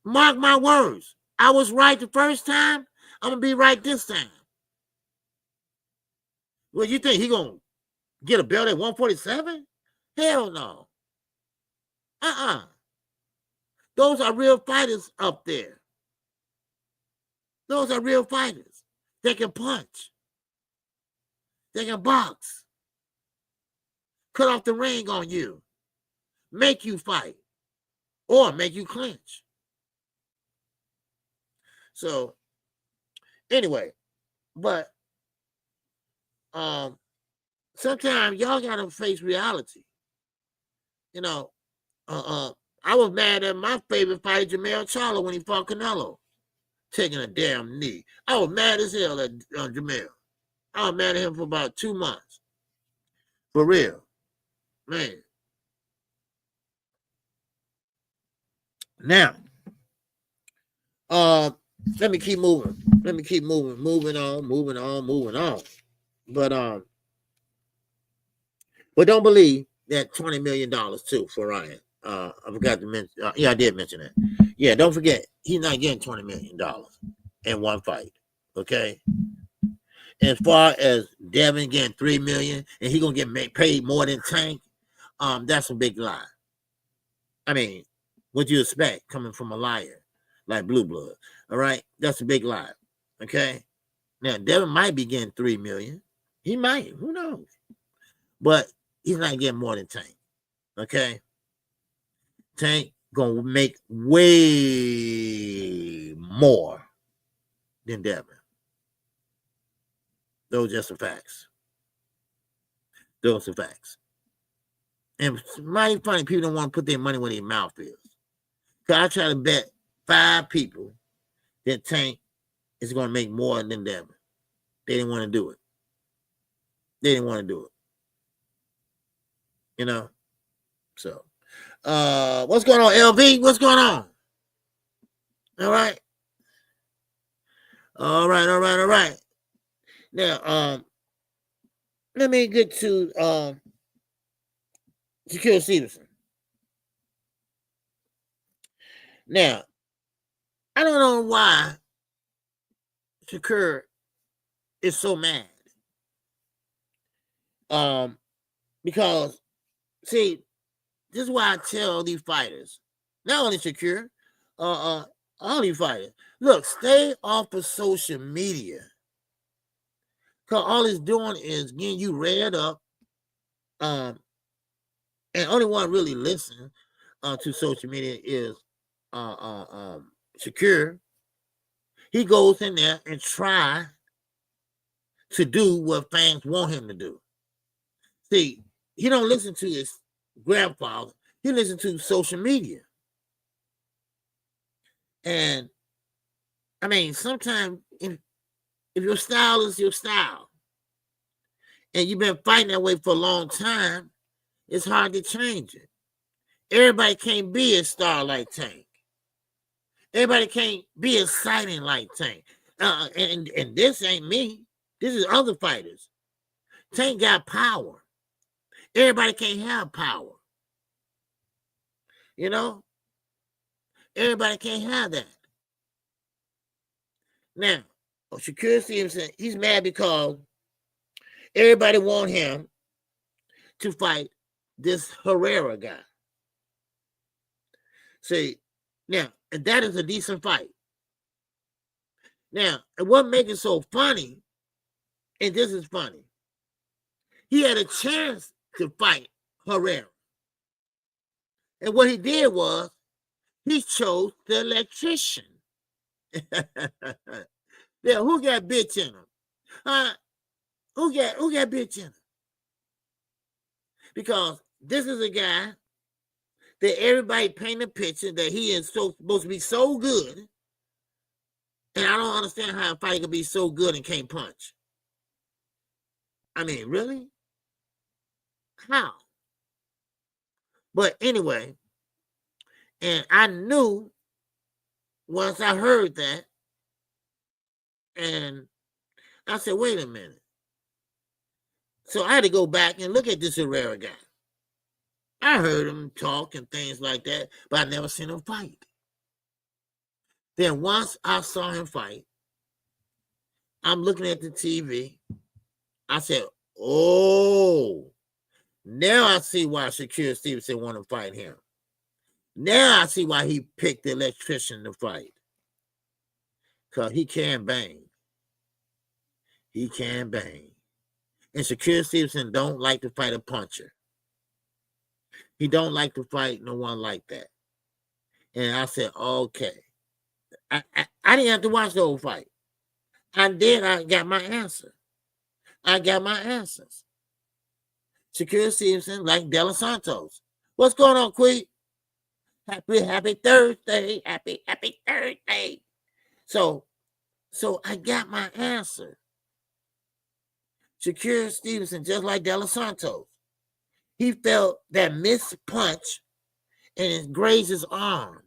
Mark my words. I was right the first time. I'm going to be right this time. Well, you think he going to get a belt at 147? Hell no. Those are real fighters up there. Those are real fighters. They can punch. They can box. Cut off the ring on you. Make you fight. Or make you clinch. So, anyway, but sometimes y'all gotta face reality. You know, I was mad at my favorite fighter, Jermell Charlo, when he fought Canelo, taking a damn knee. I was mad as hell at Jermell. I was mad at him for about 2 months. For real. Man. Now, let me keep moving. Moving on. But don't believe that $20 million too for Ryan. I forgot to mention. I did mention that. Yeah, don't forget he's not getting $20 million in one fight. Okay. As far as Devin getting $3 million and he gonna get paid more than Tank, that's a big lie. I mean, what you expect coming from a liar like Blue Blood? All right, that's a big lie. Okay. Now Devin might be getting $3 million. He might. Who knows? But he's not getting more than Tank. Okay. Tank gonna make way more than Devin. Those are just the facts. Those are facts. And it's mighty funny people don't want to put their money where their mouth is. Because I try to bet 5 people that Tank is going to make more than Devin. They didn't want to do it. They didn't want to do it. You know? So, what's going on, LV? What's going on? All right. All right. Now, let me get to Shakur Stevenson. Now, I don't know why Shakur is so mad. Because, see, this is why I tell these fighters, not only Shakur, all these fighters, look, stay off of social media. Because all it's doing is getting you read up. And only one really listen to social media is Shakur. He goes in there and try to do what fans want him to do. See, he don't listen to his grandfather. He listens to social media. And, I mean, sometimes if your style is your style, and you've been fighting that way for a long time, it's hard to change it. Everybody can't be a star like Tank. Everybody can't be exciting like Tank. And this ain't me. This is other fighters. Tank got power. Everybody can't have power. You know? Everybody can't have that. Now, Shakur Stevenson, he's mad because everybody want him to fight this Herrera guy. See, now, and that is a decent fight. Now, and what makes it so funny, and this is funny, he had a chance to fight Herrera. And what he did was, he chose the electrician. Yeah, who got bitch in him? Who got bitch in him? Because this is a guy that everybody paint a picture that he is supposed to be so good. And I don't understand how a fighter can be so good and can't punch. I mean, really? How? But anyway, and I knew once I heard that, and I said, wait a minute. So I had to go back and look at this Herrera guy. I heard him talk and things like that, but I never seen him fight. Then once I saw him fight, I'm looking at the TV. I said, oh, now I see why Shakur Stevenson want to fight him. Now I see why he picked the electrician to fight. Because he can bang. He can bang. And Shakur Stevenson don't like to fight a puncher. He don't like to fight no one like that. And I said, okay. I didn't have to watch the whole fight. I got my answer. I got my answers. Shakur Stevenson like De Los Santos. What's going on, Queen? Happy Thursday. Happy Thursday. So I got my answer. Shakur Stevenson, just like De Los Santos, he felt that missed punch and it grazed his arm.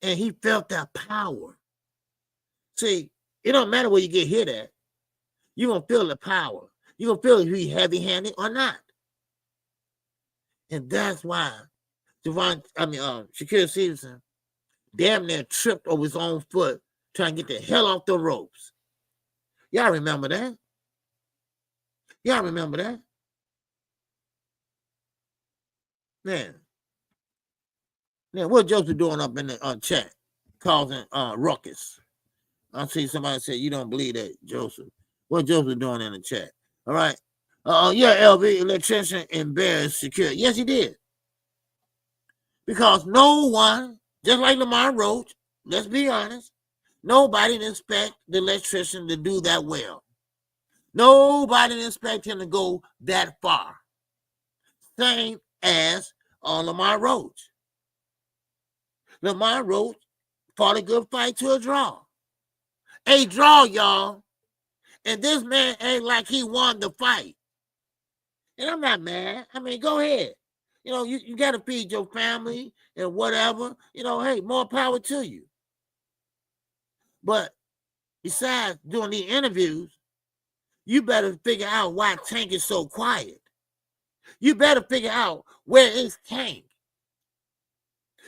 And he felt that power. See, it don't matter where you get hit at. You're going to feel the power. You're going to feel if he's heavy-handed or not. And that's why Shakur Stevenson damn near tripped over his own foot trying to get the hell off the ropes. Y'all remember that? Y'all remember that? Man, what Joseph doing up in the chat, causing ruckus? I see somebody say you don't believe that, Joseph. What Joseph doing in the chat? All right. Yeah, LV, electrician embarrassed Shakur. Yes, he did. Because no one, just like Lamar Roach, let's be honest, nobody didn't expect the electrician to do that well. Nobody didn't expect him to go that far. Same as Lamar Roach. Lamar Roach fought a good fight to a draw. A draw, y'all. And this man ain't like he won the fight. And I'm not mad. I mean, go ahead. You know, you got to feed your family and whatever. You know, hey, more power to you. But besides doing the interviews, you better figure out why Tank is so quiet. You better figure out where is Tank.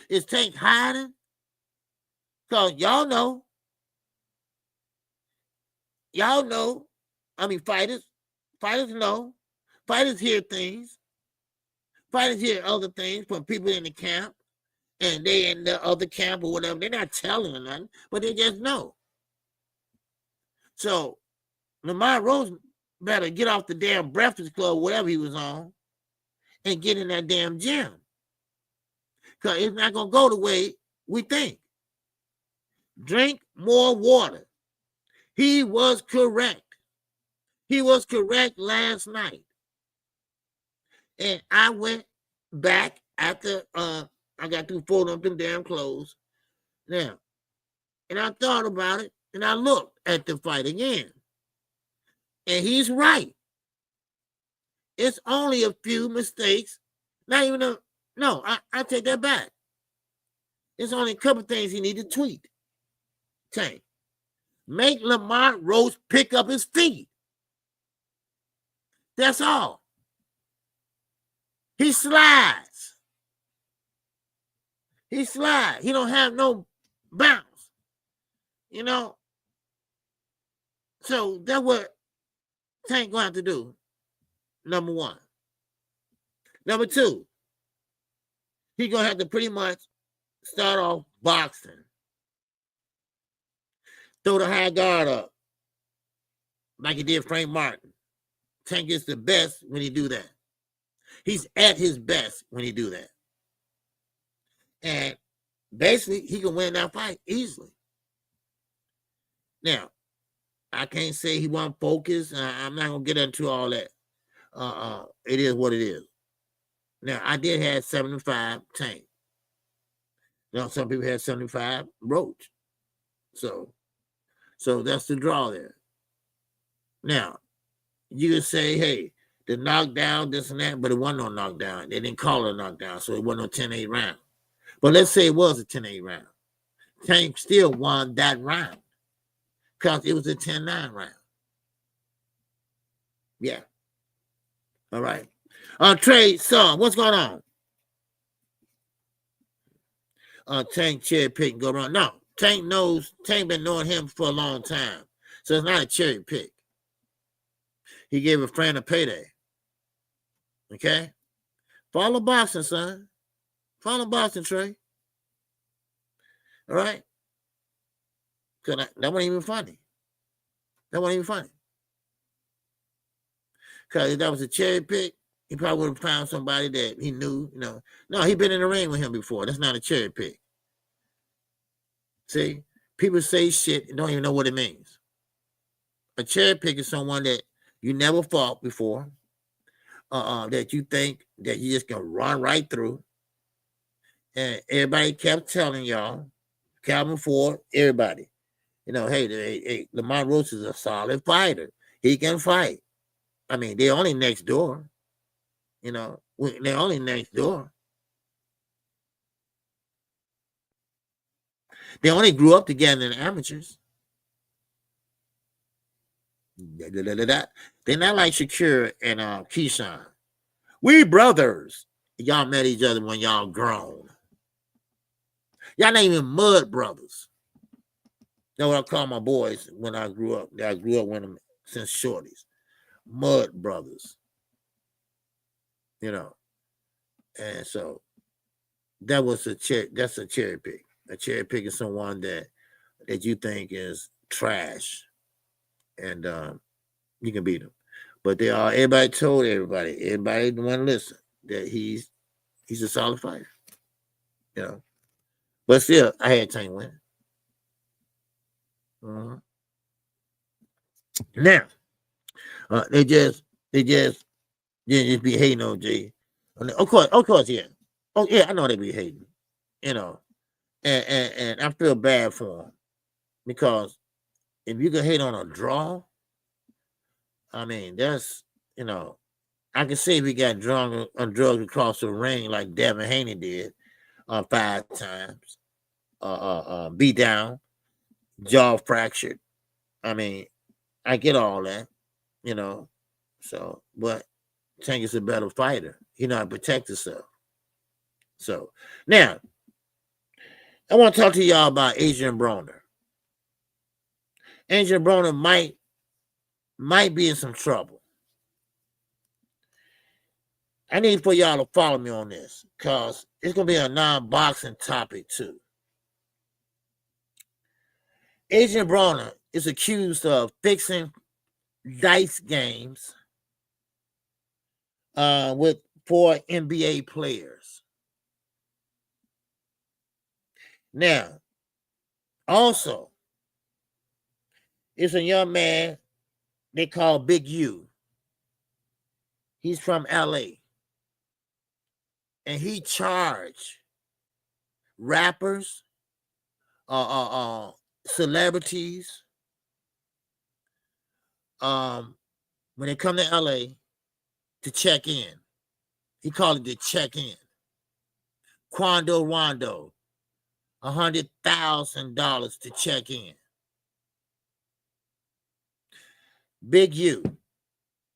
Is Tank hiding? Because y'all know, I mean, fighters know. Fighters hear things. Fighters hear other things from people in the camp, and they in the other camp or whatever. They're not telling them nothing, but they just know. So Lamar Rose better get off the damn Breakfast Club, whatever he was on, and get in that damn gym. Because it's not going to go the way we think. Drink more water. He was correct. He was correct last night. And I went back after I got through folding up them damn clothes. Now, and I thought about it, and I looked at the fight again. And he's right. It's only a few mistakes. Not even I take that back. It's only a couple things he need to tweak. Tank. Make Lamar Roach pick up his feet. That's all. He slides. He slides. He don't have no bounce. You know? So that's what Tank going to have to do. Number one. Number two, he going to have to pretty much start off boxing. Throw the high guard up like he did Frank Martin. Tank is the best when he do that. He's at his best when he do that. And basically, he can win that fight easily. Now, I can't say he wasn't focused. I'm not going to get into all that. It is what it is. Now, I did have 75 Tank. You know, some people had 75 Roach. So that's the draw there. Now, you can say, hey, the knockdown, this and that, but it wasn't no knockdown. They didn't call it a knockdown, so it wasn't no 10-8 round. But let's say it was a 10-8 round. Tank still won that round because it was a 10-9 round. Yeah. All right. Trey Song, what's going on? Tank cherry pick and go around. No, Tank been knowing him for a long time. So it's not a cherry pick. He gave a friend a payday. Okay? Follow boxing, son. Follow boxing, Trey. All right? Because that wasn't even funny. That wasn't even funny. Because if that was a cherry pick, he probably would have found somebody that he knew, you know. No, he been in the ring with him before. That's not a cherry pick. See? People say shit and don't even know what it means. A cherry pick is someone that you never fought before, that you think that you just gonna run right through. And everybody kept telling y'all, Calvin Ford, everybody, you know, hey, Lamar Roach is a solid fighter. He can fight. I mean, they're only next door. You know, they're only next door. They only grew up together in amateurs. They're not like Shakur and Keyshawn. We brothers. Y'all met each other when y'all grown. Y'all not even mud brothers. That's what I call my boys when I grew up. I grew up with them since shorties. Mud brothers. You know. And so that's a cherry pick. A cherry pick is someone that you think is trash. And you can beat him. But everybody told everybody want to listen, that he's a solid fighter. you know. But still, I had team win. Now, they just be hating on G. Of course, yeah. Oh yeah, I know they be hating, you know, and I feel bad for them because if you can hate on a draw, I mean that's I can see if he got drunk on drugs across the ring like Devin Haney did 5 times, beat down, jaw fractured. I mean, I get all that, So, but Tank is a better fighter. He know how to protect himself. So now, I want to talk to y'all about Adrien Broner. Adrien Broner might be in some trouble. I need for y'all to follow me on this because it's gonna be a non-boxing topic too. Adrien Broner is accused of fixing dice games with 4 NBA players. Now, also, it's a young man they call Big U. He's from LA. And he charged rappers, celebrities, when they come to LA to check in. He called it the check in. Quando Rondo, $100,000 to check in. Big U.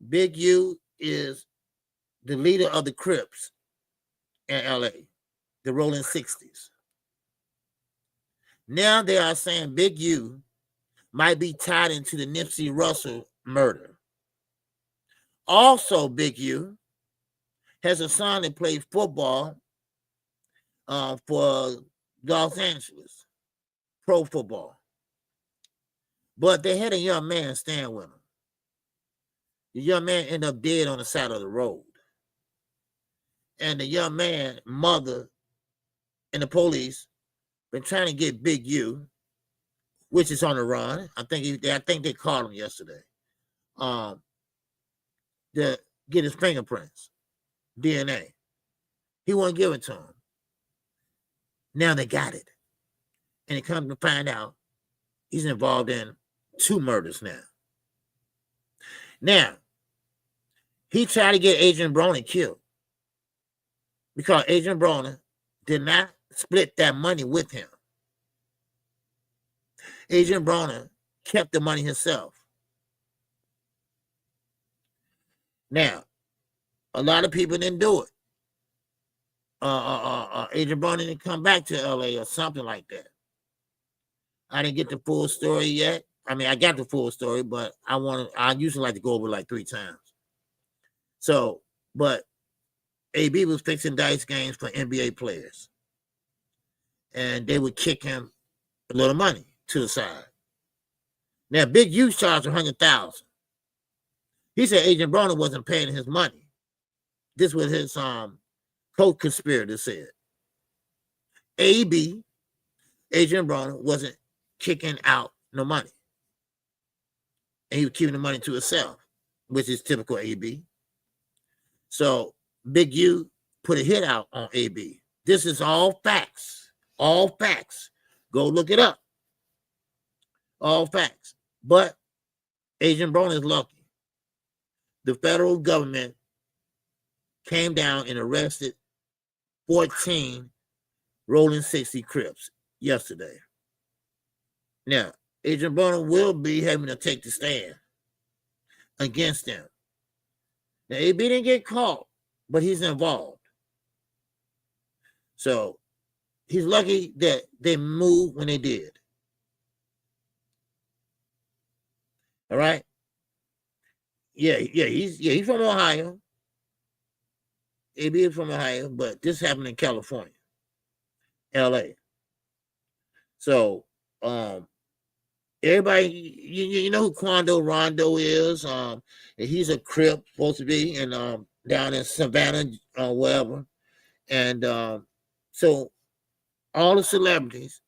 Big U is the leader of the Crips in LA, the Rolling 60s. Now they are saying Big U might be tied into the Nipsey Russell murder. Also, Big U has a son that played football for Los Angeles, pro football. But they had a young man staying with him. The young man ended up dead on the side of the road. And the young man, mother, and the police been trying to get Big U, which is on the run. I think they caught him yesterday. To get his fingerprints, DNA. He won't give it to him. Now they got it. And it comes to find out he's involved in 2 murders now. Now, he tried to get Adrien Broner killed because Adrien Broner did not split that money with him. Adrien Broner kept the money himself. Now, a lot of people didn't do it. Adrien Broner didn't come back to LA or something like that. I didn't get the full story yet. I mean, I got the full story, but I usually like to go over like 3 times. So, but AB was fixing dice games for NBA players. And they would kick him a little money to the side. Now, Big U charged $100,000. He said Adrien Broner wasn't paying his money. This was his co-conspirator said. Adrien Broner wasn't kicking out no money. And he was keeping the money to himself, which is typical AB. So Big U put a hit out on AB. This is all facts. All facts. Go look it up. All facts. But Adrien Broner is lucky. The federal government came down and arrested 14 Rolling 60 Crips yesterday. Now, Adrien Broner will be having to take the stand against them. Now, AB didn't get caught, but he's involved. So he's lucky that they moved when they did. All right? He's from Ohio. AB is from Ohio, but this happened in California, LA. So everybody, you know who Quando Rondo is. He's a Crip, supposed to be, and down in Savannah, wherever. And so all the celebrities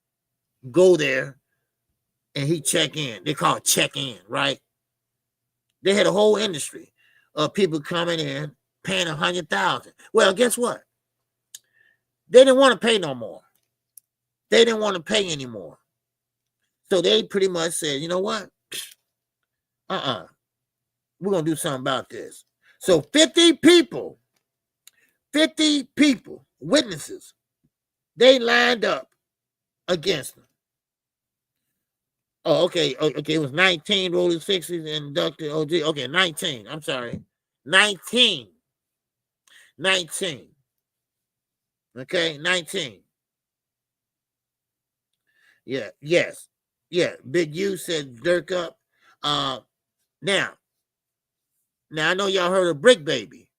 go there and he check in. They call it check in, right? They had a whole industry of people coming in paying $100,000. Well, guess what? They didn't want to pay no more. They didn't want to pay anymore. So they pretty much said, you know what? We're going to do something about this. So 50 people, witnesses, they lined up against them. Oh, okay. Okay, it was 19 rolling 60s and inducted OG. Okay, 19. I'm sorry. 19. Okay, 19. Yeah, yes. Yeah, Big U said Dirk up. Now I know y'all heard of Brick Baby.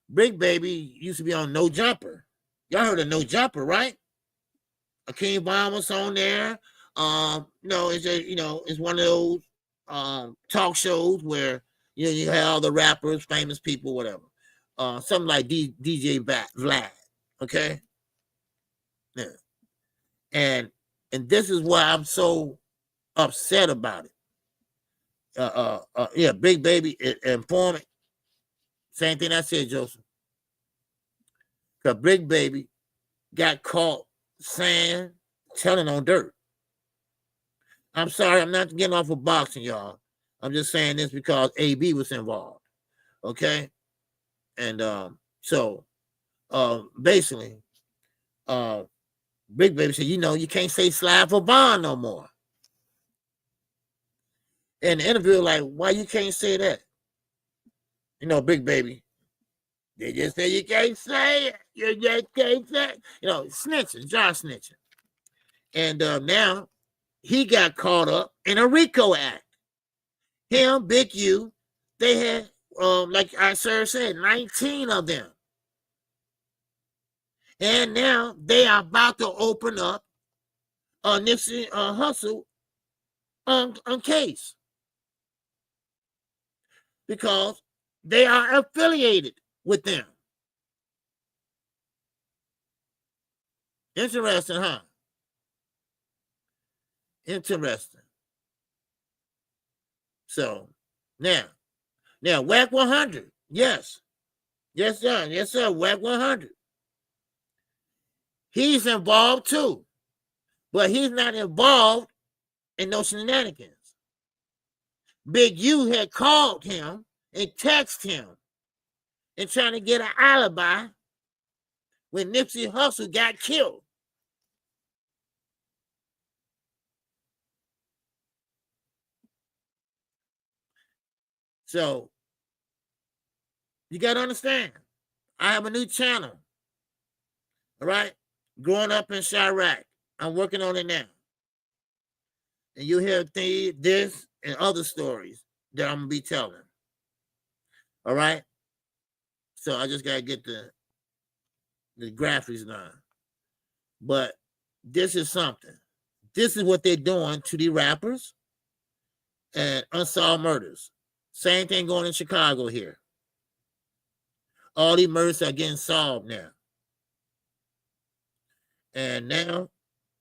Brick Baby used to be on No Jumper. Y'all heard of No Jumper, right? Akeem Bond was on there. No, it's just, it's one of those talk shows where you have all the rappers, famous people, whatever. Something like DJ Vlad, okay? Yeah. And this is why I'm so upset about it. Yeah, Big Baby informant. Same thing I said, Joseph. Because Big Baby got caught telling on dirt. I'm sorry, I'm not getting off of boxing, y'all. I'm just saying this because AB was involved. Okay? And so basically, Big Baby said, you can't say slide for bond no more. And the interviewer like, why you can't say that? Big Baby, they just say you can't say it. You just can't say it. Snitching, Josh snitching. And now he got caught up in a RICO act. Him, Big U, they had, like I said, 19 of them. And now they are about to open up a Nipsey Hussle case. Because they are affiliated with them. Interesting, huh? Interesting. So now WAC 100. Yes, sir. WAC 100. He's involved too, but he's not involved in no shenanigans. Big U had called him and texted him and trying to get an alibi when Nipsey Hussle got killed. So you got to understand, I have a new channel. All right? Growing up in Chirac. I'm working on it now. And you hear this and other stories that I'm going to be telling. All right? So I just got to get the graphics done. But this is something. This is what they're doing to the rappers and unsolved murders. Same thing going in Chicago here. All these murders are getting solved now. And now,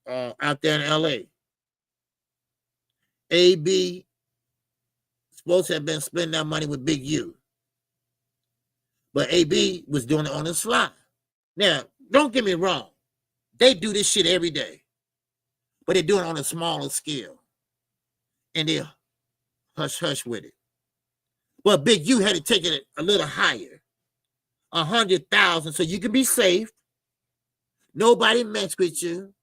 out there in LA, AB supposed to have been spending that money with Big U. But AB was doing it on the fly. Now, don't get me wrong. They do this shit every day. But they're doing it on a smaller scale. And they're hush-hush with it. But Big U had to take it a little higher. 100,000 so you can be safe. Nobody mess with you.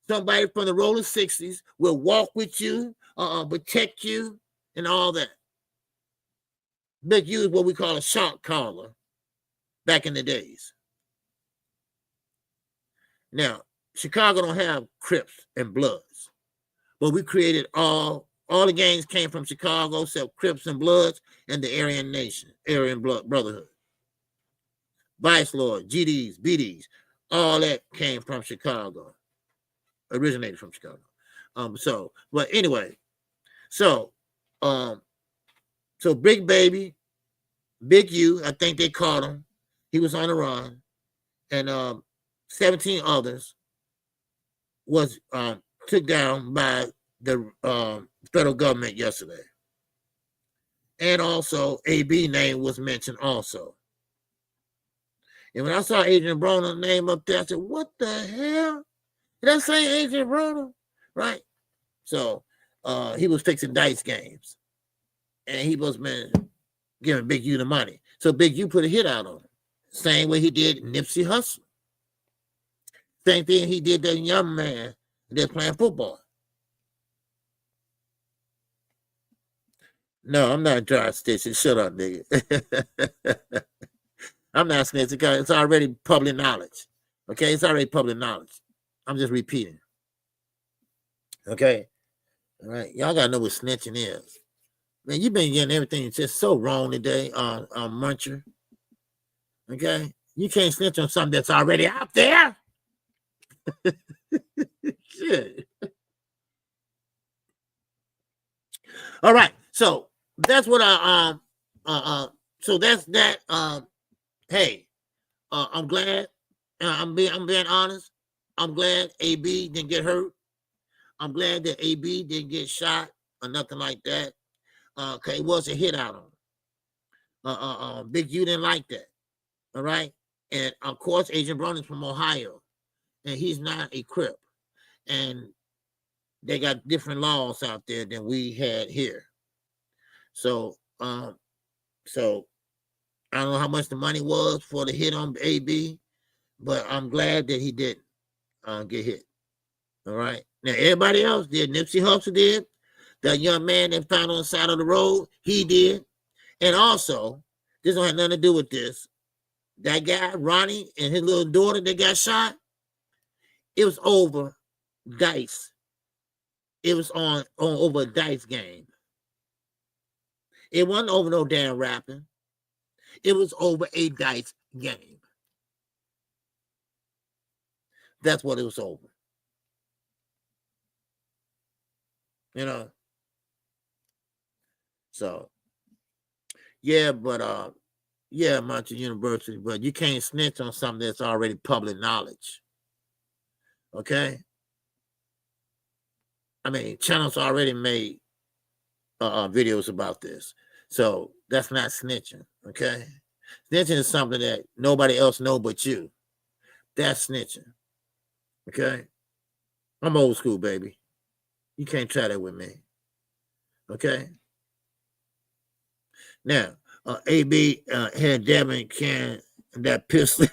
Somebody from the rolling 60s will walk with you, protect you, and all that. Big U is what we call a shot caller back in the days. Now, Chicago don't have Crips and Bloods, but we created all the gangs came from Chicago, except Crips and Bloods and the Aryan Brotherhood. Vice Lord, GDs, BDs, all that came from Chicago, originated from Chicago. But anyway, so Big Baby, Big U, I think they caught him. He was on the run, and 17 others was took down by the federal government yesterday. And also, AB name was mentioned also. And when I saw Adrien Broner's name up there, I said, what the hell? Did I say Adrien Broner? Right? So he was fixing dice games. And he was giving Big U the money. So Big U put a hit out on him. Same way he did Nipsey Hussle. Same thing he did that young man that's playing football. No, I'm not dry stitching. Shut up, nigga. I'm not snitching because it's already public knowledge. Okay, it's already public knowledge. I'm just repeating. Okay, all right. Y'all gotta know what snitching is. Man, you've been getting everything just so wrong today, Muncher. Okay, you can't snitch on something that's already out there. Shit. All right, so that's what so that's that. Hey, I'm glad. I'm being honest. I'm glad AB didn't get hurt. I'm glad that AB didn't get shot or nothing like that. Cause it was a hit out on him. Big U didn't like that. All right, and of course, Adrien Broner is from Ohio, and he's not a Crip, and they got different laws out there than we had here. So, so I don't know how much the money was for the hit on AB, but I'm glad that he didn't get hit. All right. Now everybody else did. Nipsey Hussle did. That young man that found on the side of the road, he did. And also, this don't have nothing to do with this. That guy, Ronnie, and his little daughter that got shot, it was over dice. It was on over a dice game. It wasn't over no damn rapping. It was over a dice game. That's what it was over. You know. So, yeah, but yeah, Montreal University, but you can't snitch on something that's already public knowledge. Okay? I mean, channels already made videos about this. So that's not snitching, okay? Snitching is something that nobody else know but you. That's snitching, okay? I'm old school, baby. You can't try that with me, okay? Now, AB had Devin carrying that pistol.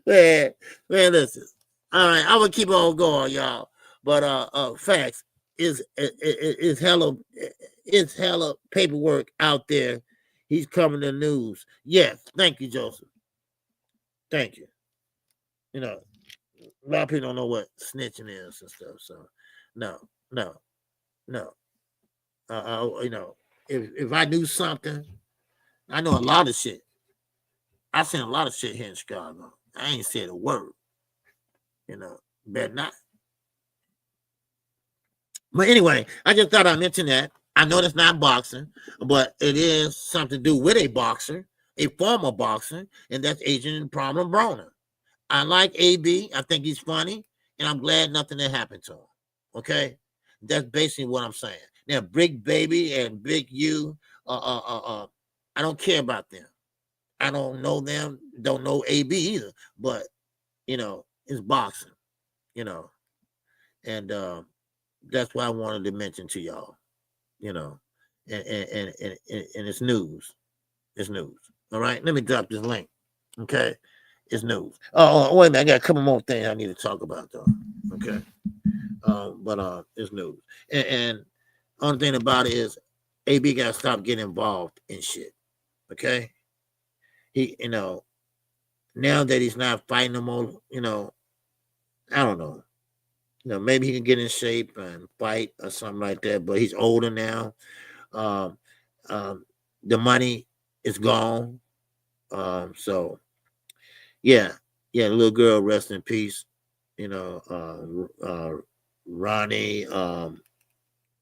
man, listen. All right, I'm gonna keep on going, y'all. But facts is hella paperwork out there. He's coming to news. Yes, thank you, Joseph. Thank you. You know, a lot of people don't know what snitching is and stuff. So, no. You know, if I do something, I know a lot of shit. I've seen a lot of shit here in Chicago. I ain't said a word. You know, better not. But anyway, I just thought I'd mention that. I know that's not boxing, but it is something to do with a boxer, a former boxer, and that's Adrien Broner. I like AB. I think he's funny, and I'm glad nothing that happened to him. Okay? That's basically what I'm saying. Now, Big Baby and Big U, I don't care about them. I don't know them, don't know AB either, but, you know, it's boxing, you know, and that's why I wanted to mention to y'all, you know, and it's news. It's news. All right, let me drop this link. Okay, it's news. Oh, wait a minute, I got a couple more things I need to talk about though. Okay, but it's news. And only thing about it is, AB got to stop getting involved in shit. Okay, he, you know, now that he's not fighting no more, you know, I don't know. You know, maybe he can get in shape and fight or something like that. But he's older now. The money is gone. So, yeah, the little girl, rest in peace. You know, Ronnie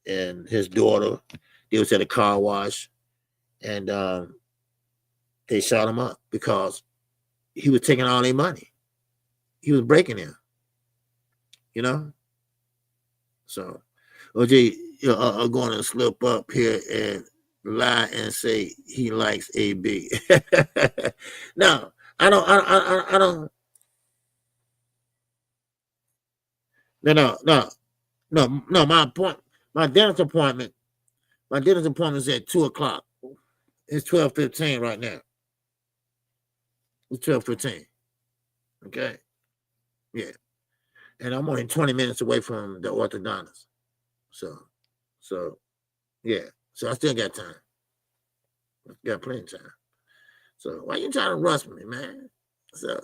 and his daughter, they was at a car wash, and They shot him up because he was taking all their money. He was breaking them, you know. So OJ are going to slip up here and lie and say he likes AB. No, I don't. No. My dentist appointment is at 2:00. It's 12:15 right now. It's 12:15. Okay. Yeah. And I'm only 20 minutes away from the orthodontist. So yeah. So I still got time. Got plenty of time. So why you trying to rush me, man? So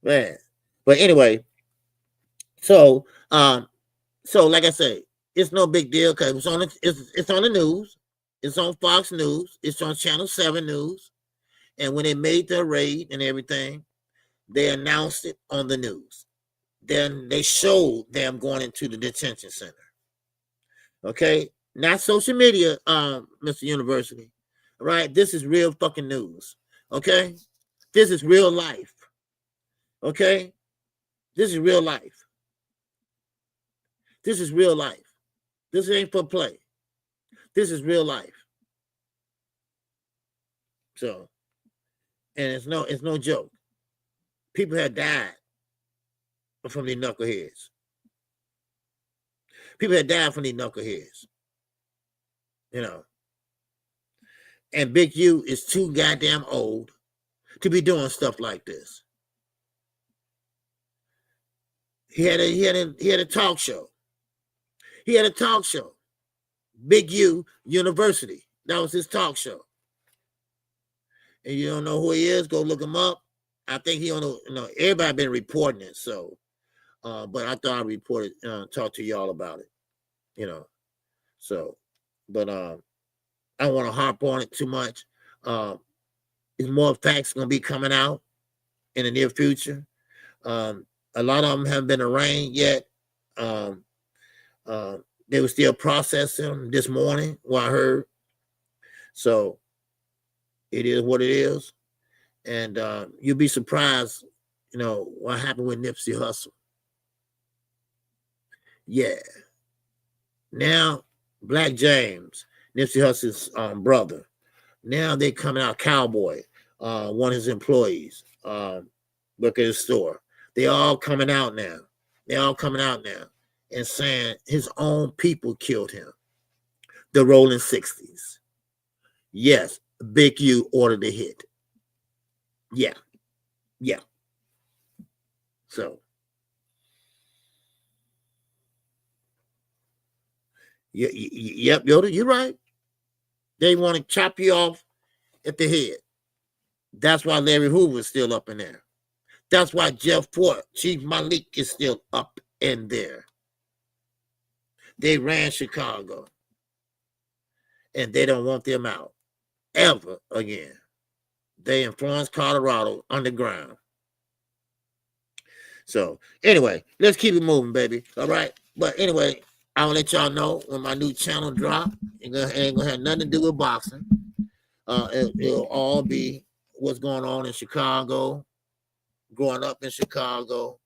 man. But anyway, so like I say, it's no big deal because it's on the news. It's on Fox News. It's on Channel 7 News. And when they made the raid and everything, they announced it on the news. Then they showed them going into the detention center. Okay? Not social media, Mr. University. All right? This is real fucking news. Okay? This is real life. Okay? This is real life. This is real life. This ain't for play. This is real life. So, and it's no joke. People have died from these knuckleheads. People have died from these knuckleheads. You know. And Big U is too goddamn old to be doing stuff like this. He had a talk show. He had a talk show. Big U University. That was his talk show. And you don't know who he is, go look him up. I think he don't know. Everybody been reporting it, so but I thought I'd talk to y'all about it, you know. So, but I don't want to harp on it too much. There's more facts gonna be coming out in the near future. A lot of them haven't been arraigned yet. They were still processing them this morning, what I heard. So it is what it is. And you'll be surprised, you know, what happened with Nipsey Hussle. Yeah. Now, Black James, Nipsey Hussle's brother, now they coming out, Cowboy, one of his employees, work at his store. They all coming out now. And saying his own people killed him. The Rolling 60s. Yes, Big U ordered the hit. Yeah. So, yep, Yoda, you're right. They want to chop you off at the head. That's why Larry Hoover's still up in there. That's why Jeff Fort, Chief Malik is still up in there. They ran Chicago. And they don't want them out ever again. They influenced Colorado underground. So, anyway, let's keep it moving, baby. All right? But anyway, I'll let y'all know when my new channel drop. It ain't going to have nothing to do with boxing. It'll all be what's going on in Chicago, growing up in Chicago,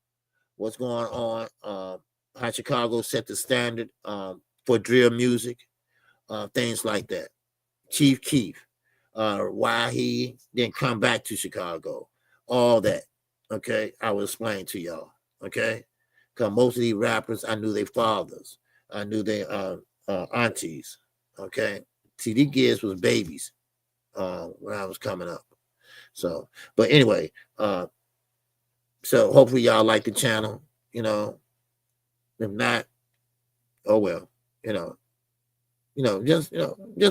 what's going on, how Chicago set the standard for drill music, things like that. Chief Keef, why he didn't come back to Chicago, all that. Okay, I will explain to y'all. Okay, because most of these rappers, I knew their fathers, I knew their aunties. Okay, see, these kids was babies when I was coming up. So, but anyway, so hopefully y'all like the channel. You know, if not, oh well. Just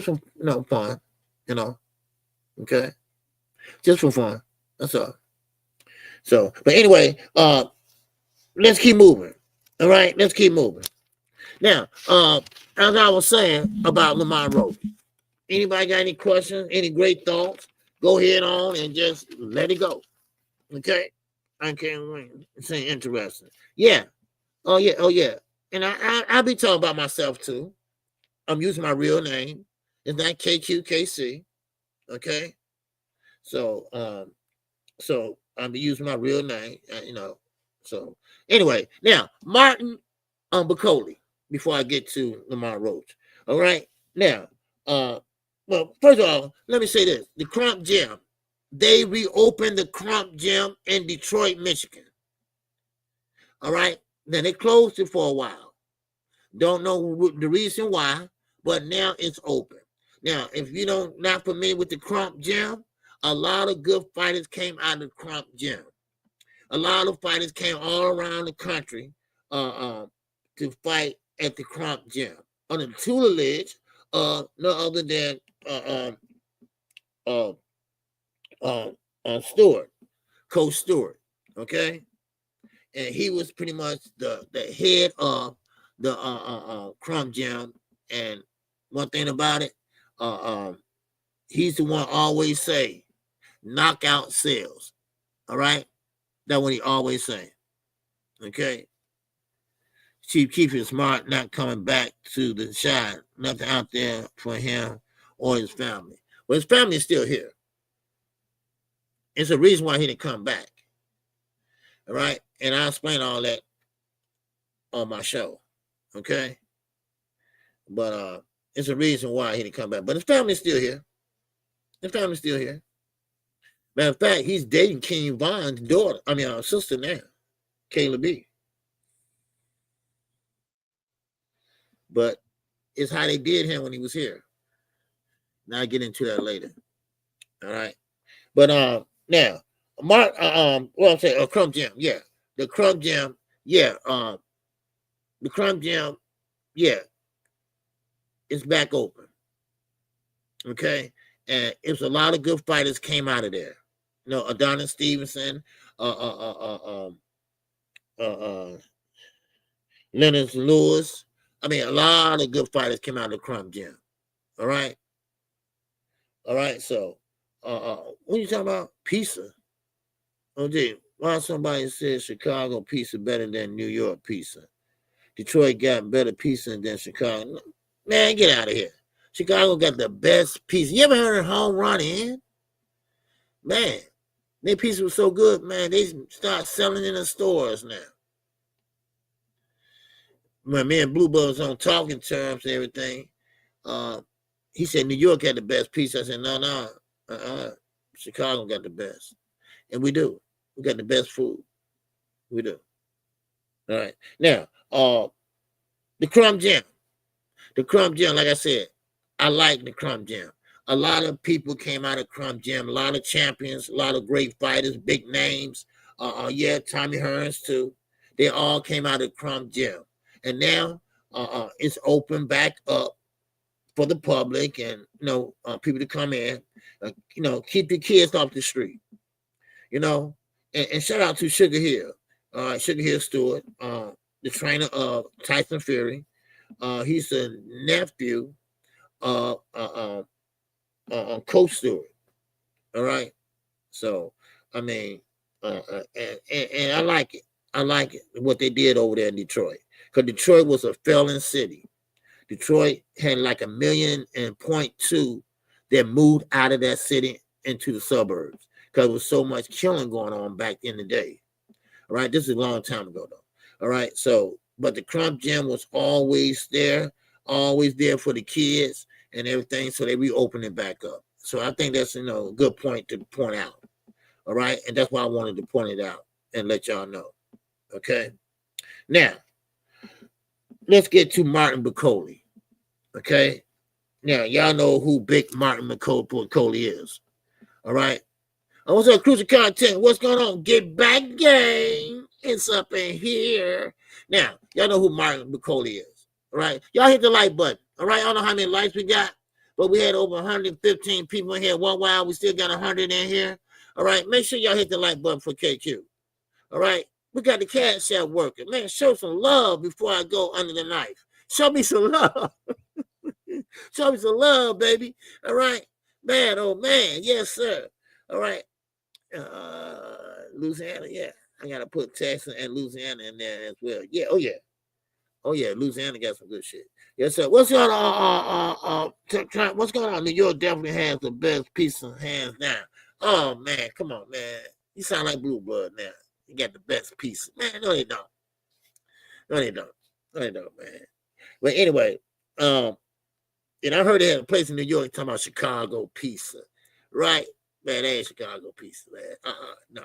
for fun. Okay, just for fun. That's all. So, but anyway, let's keep moving. All right, let's keep moving. Now, as I was saying about Lamont Roach, anybody got any questions, any great thoughts? Go ahead on and just let it go. Okay, I can't wait. It's interesting. Yeah. Oh yeah. And I be talking about myself too. I'm using my real name. It's not KQKC. Okay, so I'm using my real name, So anyway, now Martin Bacoli. Before I get to Lamar Roach, all right. Now, well, first of all, let me say this: the Crump Gym. They reopened the Crump Gym in Detroit, Michigan. All right. Now they closed it for a while. Don't know the reason why, but now it's open. Now, if you don't not familiar with the Crump Gym, a lot of good fighters came out of the Crump Gym. A lot of fighters came all around the country to fight at the Crump Gym under the tutelage of no other than Stewart, Coach Stewart. Okay, and he was pretty much the head of the Crump Gym. And one thing about it, he's the one always say, knockout sales. All right, that's what he always say. Okay, keep his smart, not coming back to the shine. Nothing out there for him or his family. Well, his family is still here. It's a reason why he didn't come back. All right, and I'll explain all that on my show. Okay, but it's a reason why he didn't come back. But his family's still here. His family's still here. Matter of fact, he's dating King Von's daughter. Sister now, Kayla B. But it's how they did him when he was here. Now I get into that later. All right. But now Mark I'm saying Crump Gym, yeah. The Crump Gym, yeah. The Crump Gym, yeah. It's back open. Okay. And it's a lot of good fighters came out of there. Adrien Stevenson, Leonard Lewis. A lot of good fighters came out of the Crump Gym. All right. All right. So, what are you talking about? Pizza. Oh, gee, why somebody says Chicago pizza better than New York pizza? Detroit got better pizza than Chicago. Man, get out of here. Chicago got the best pizza. You ever heard of Home Run Inn? Man, their pizza was so good, man, they start selling in the stores now. When me and Blue Bud was on talking terms and everything, he said New York had the best pizza. I said, no, Chicago got the best. And we do. We got the best food. We do. All right. Now, the Crump Gym. The Crump Gym, like I said, I like the Crump Gym. A lot of people came out of Crump Gym. A lot of champions, a lot of great fighters, big names. Tommy Hearns too. They all came out of Crump Gym. And now it's open back up for the public and people to come in. Keep the kids off the street. And shout out to Sugar Hill. Sugar Hill Stewart, the trainer of Tyson Fury. He's a nephew of Coach Stewart. All right. So and I like it. I like it what they did over there in Detroit. Because Detroit was a failing city. Detroit had like 1.2 million that moved out of that city into the suburbs because there was so much killing going on back in the day. All right, this is a long time ago though. All right, so but the Crump Gym was always there for the kids and everything. So they reopened it back up. So I think that's a good point to point out. All right, and that's why I wanted to point it out and let y'all know. Okay, now. Let's get to Martin Bacoli. Okay. Now, y'all know who big Martin Bacoli is. All right. What's up, Crucial Content? What's going on? Get back, gang. It's up in here. Now, y'all know who Martin Bacoli is. All right. Y'all hit the like button. All right. I don't know how many likes we got, but we had over 115 people in here. One while we still got 100 in here. All right. Make sure y'all hit the like button for KQ. All right. We got the Cash App working. Man, show some love before I go under the knife. Show me some love. Show me some love, baby. All right. Man, oh, man. Yes, sir. All right. Louisiana, yeah. I got to put Texas and Louisiana in there as well. Yeah, oh, yeah. Oh yeah, Louisiana got some good shit. Yes, sir. What's going on? What's going on? New York definitely has the best pizza, hands down. Oh man, come on, man. You sound like Blue Blood now. You got the best pizza, man. No, they don't. No, they don't. No, they don't, man. But anyway, and I heard they had a place in New York talking about Chicago pizza, right? Man, that ain't Chicago pizza, man. No,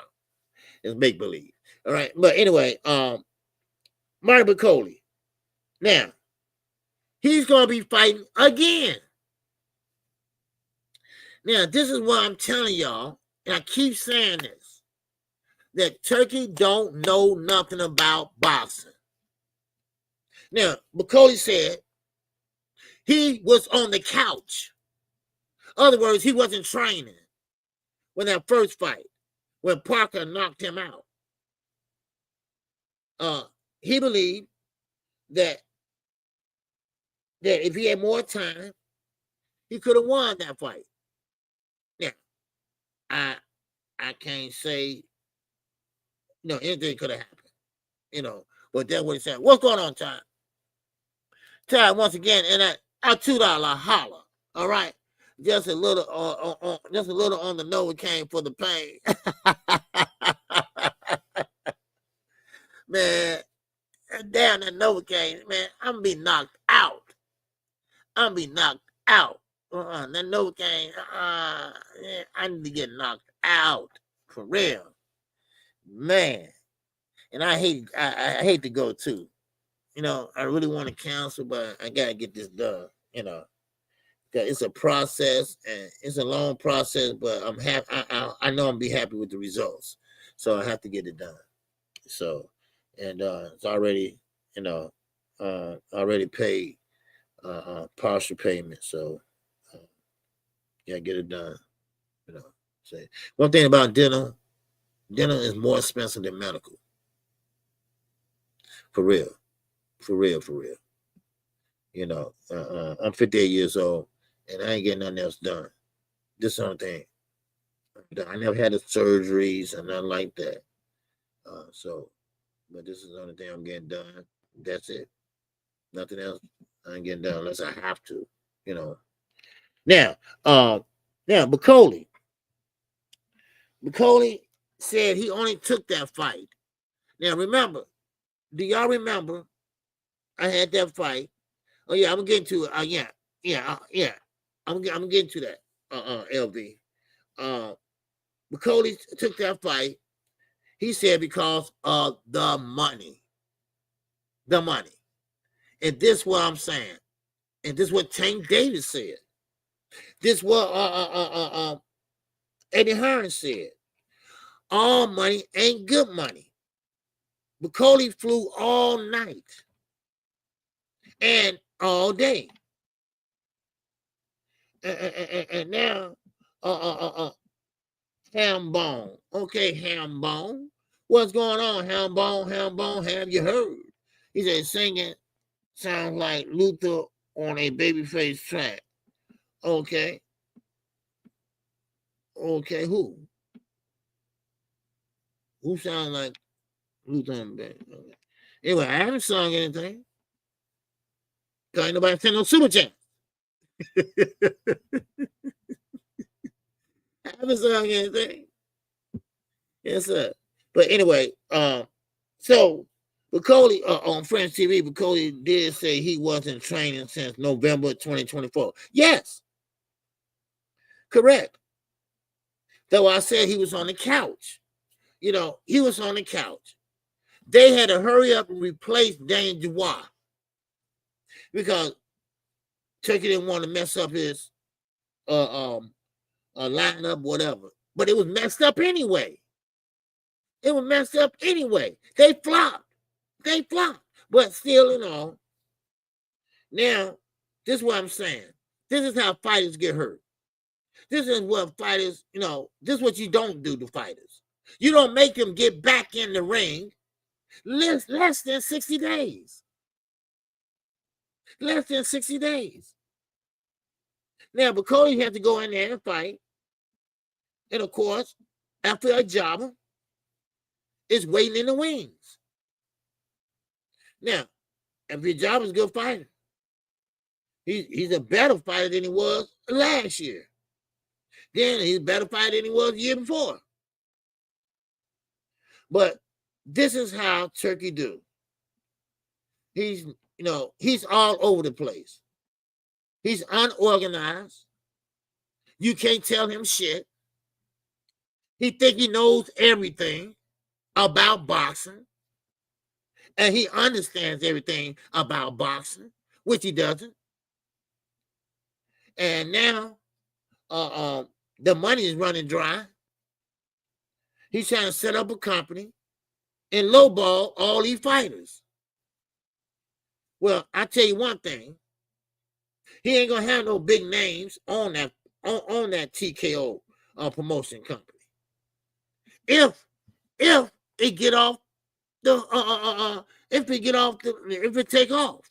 it's make believe. All right, but anyway, Marty Bacoli. Now, he's going to be fighting again. Now, this is what I'm telling y'all, and I keep saying this, that Turkey don't know nothing about boxing. Now, Bacoli said he was on the couch. In other words, he wasn't training when that first fight, when Parker knocked him out. He believed that if he had more time, he could have won that fight. Now, I can't say, anything could have happened, but that's what he said. What's going on, Ty? Ty, once again, and I $2 holler, all right? Just a little on the Novocaine for the pain. Man, damn that Novocaine, man, I'm gonna be knocked out. That Novocaine, I need to get knocked out for real, man. And I hate to go too. I really want to cancel, but I gotta get this done. It's a process and it's a long process, but I'm happy. I know I'm be happy with the results, so I have to get it done. So, and it's already, already paid. Partial payment, so gotta get it done. Say one thing about dental is more expensive than medical. For real. I'm 58 years old and I ain't getting nothing else done. This is the only thing. I never had the surgeries and nothing like that. But this is the only thing I'm getting done. That's it. Nothing else. I ain't getting done unless I have to, Now, Bacoli said he only took that fight. Now, remember, do y'all remember I had that fight? Oh, yeah, I'm getting to it. Yeah. I'm getting to that, LV. Bacoli took that fight, he said, because of the money. The money. And this is what I'm saying. And this is what Tank Davis said. This is what Eddie Hearn said. All money ain't good money. Bacoli flew all night and all day. And now, ham bone. Okay, ham bone. What's going on, ham bone? Ham bone, have you heard? He said singing sounds like Luther on a Babyface track. Okay. Okay, who? Who sounds like Luther on Baby? Okay. Anyway, I haven't sung anything. Cause ain't nobody send no super chat. I haven't sung anything. Yes, sir. But anyway, so Bacoli on French TV, Bacoli did say he wasn't training since November 2024. Yes, correct. Though I said he was on the couch. He was on the couch. They had to hurry up and replace Dan Dubois because Turkey didn't want to mess up his lineup, whatever. But it was messed up anyway. They flopped. But still, now, this is what I'm saying. This is how fighters get hurt. This is what fighters, this is what you don't do to fighters. You don't make them get back in the ring less than 60 days. Less than 60 days. Now, Bacoli had to go in there and fight. And, of course, after a jobber, is waiting in the wings. Now, If your job is a good fighter, he's a better fighter than he was last year. Then he's a better fighter than he was the year before. But this is how Turkey do. He's all over the place. He's unorganized. You can't tell him shit. He think he knows everything about boxing. And he understands everything about boxing, which he doesn't. And now the money is running dry. He's trying to set up a company and lowball all these fighters. Well, I tell you one thing. He ain't gonna have no big names on that TKO promotion company. If it get off the if it take off.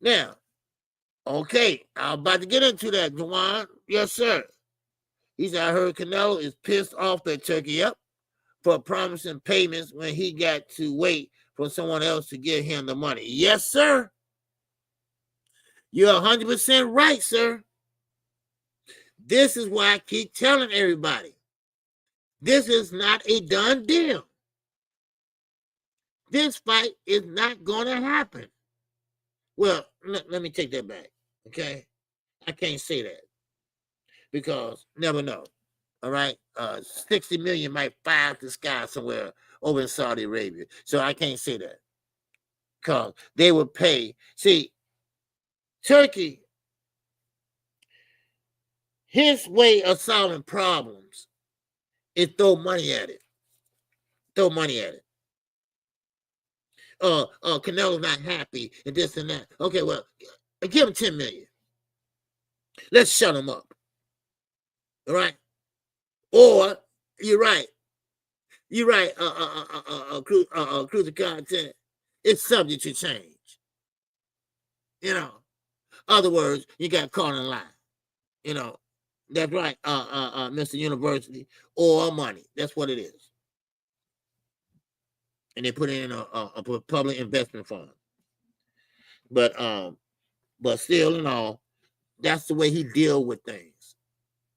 Now, okay, I'm about to get into that, Juwan. Yes, sir. He said, I heard Canelo is pissed off at Turkey up for promising payments when he got to wait for someone else to give him the money. Yes, sir. You're 100% right, sir. This is why I keep telling everybody. This is not a done deal. This fight is not going to happen. Well, let me take that back, okay? I can't say that because never know, all right? 60 million might fly out the sky somewhere over in Saudi Arabia. So I can't say that because they would pay. See, Turkey, his way of solving problems is throw money at it. Throw money at it. Canelo's not happy and this and that. Okay, well, give him 10 million. Let's shut him up. All right? Or, you're right. Cruiser content, it's subject to change. Other words, you got caught in line. That's right, Mr. University, or money. That's what it is. And they put it in a public investment fund. But still and all, that's the way he deal with things.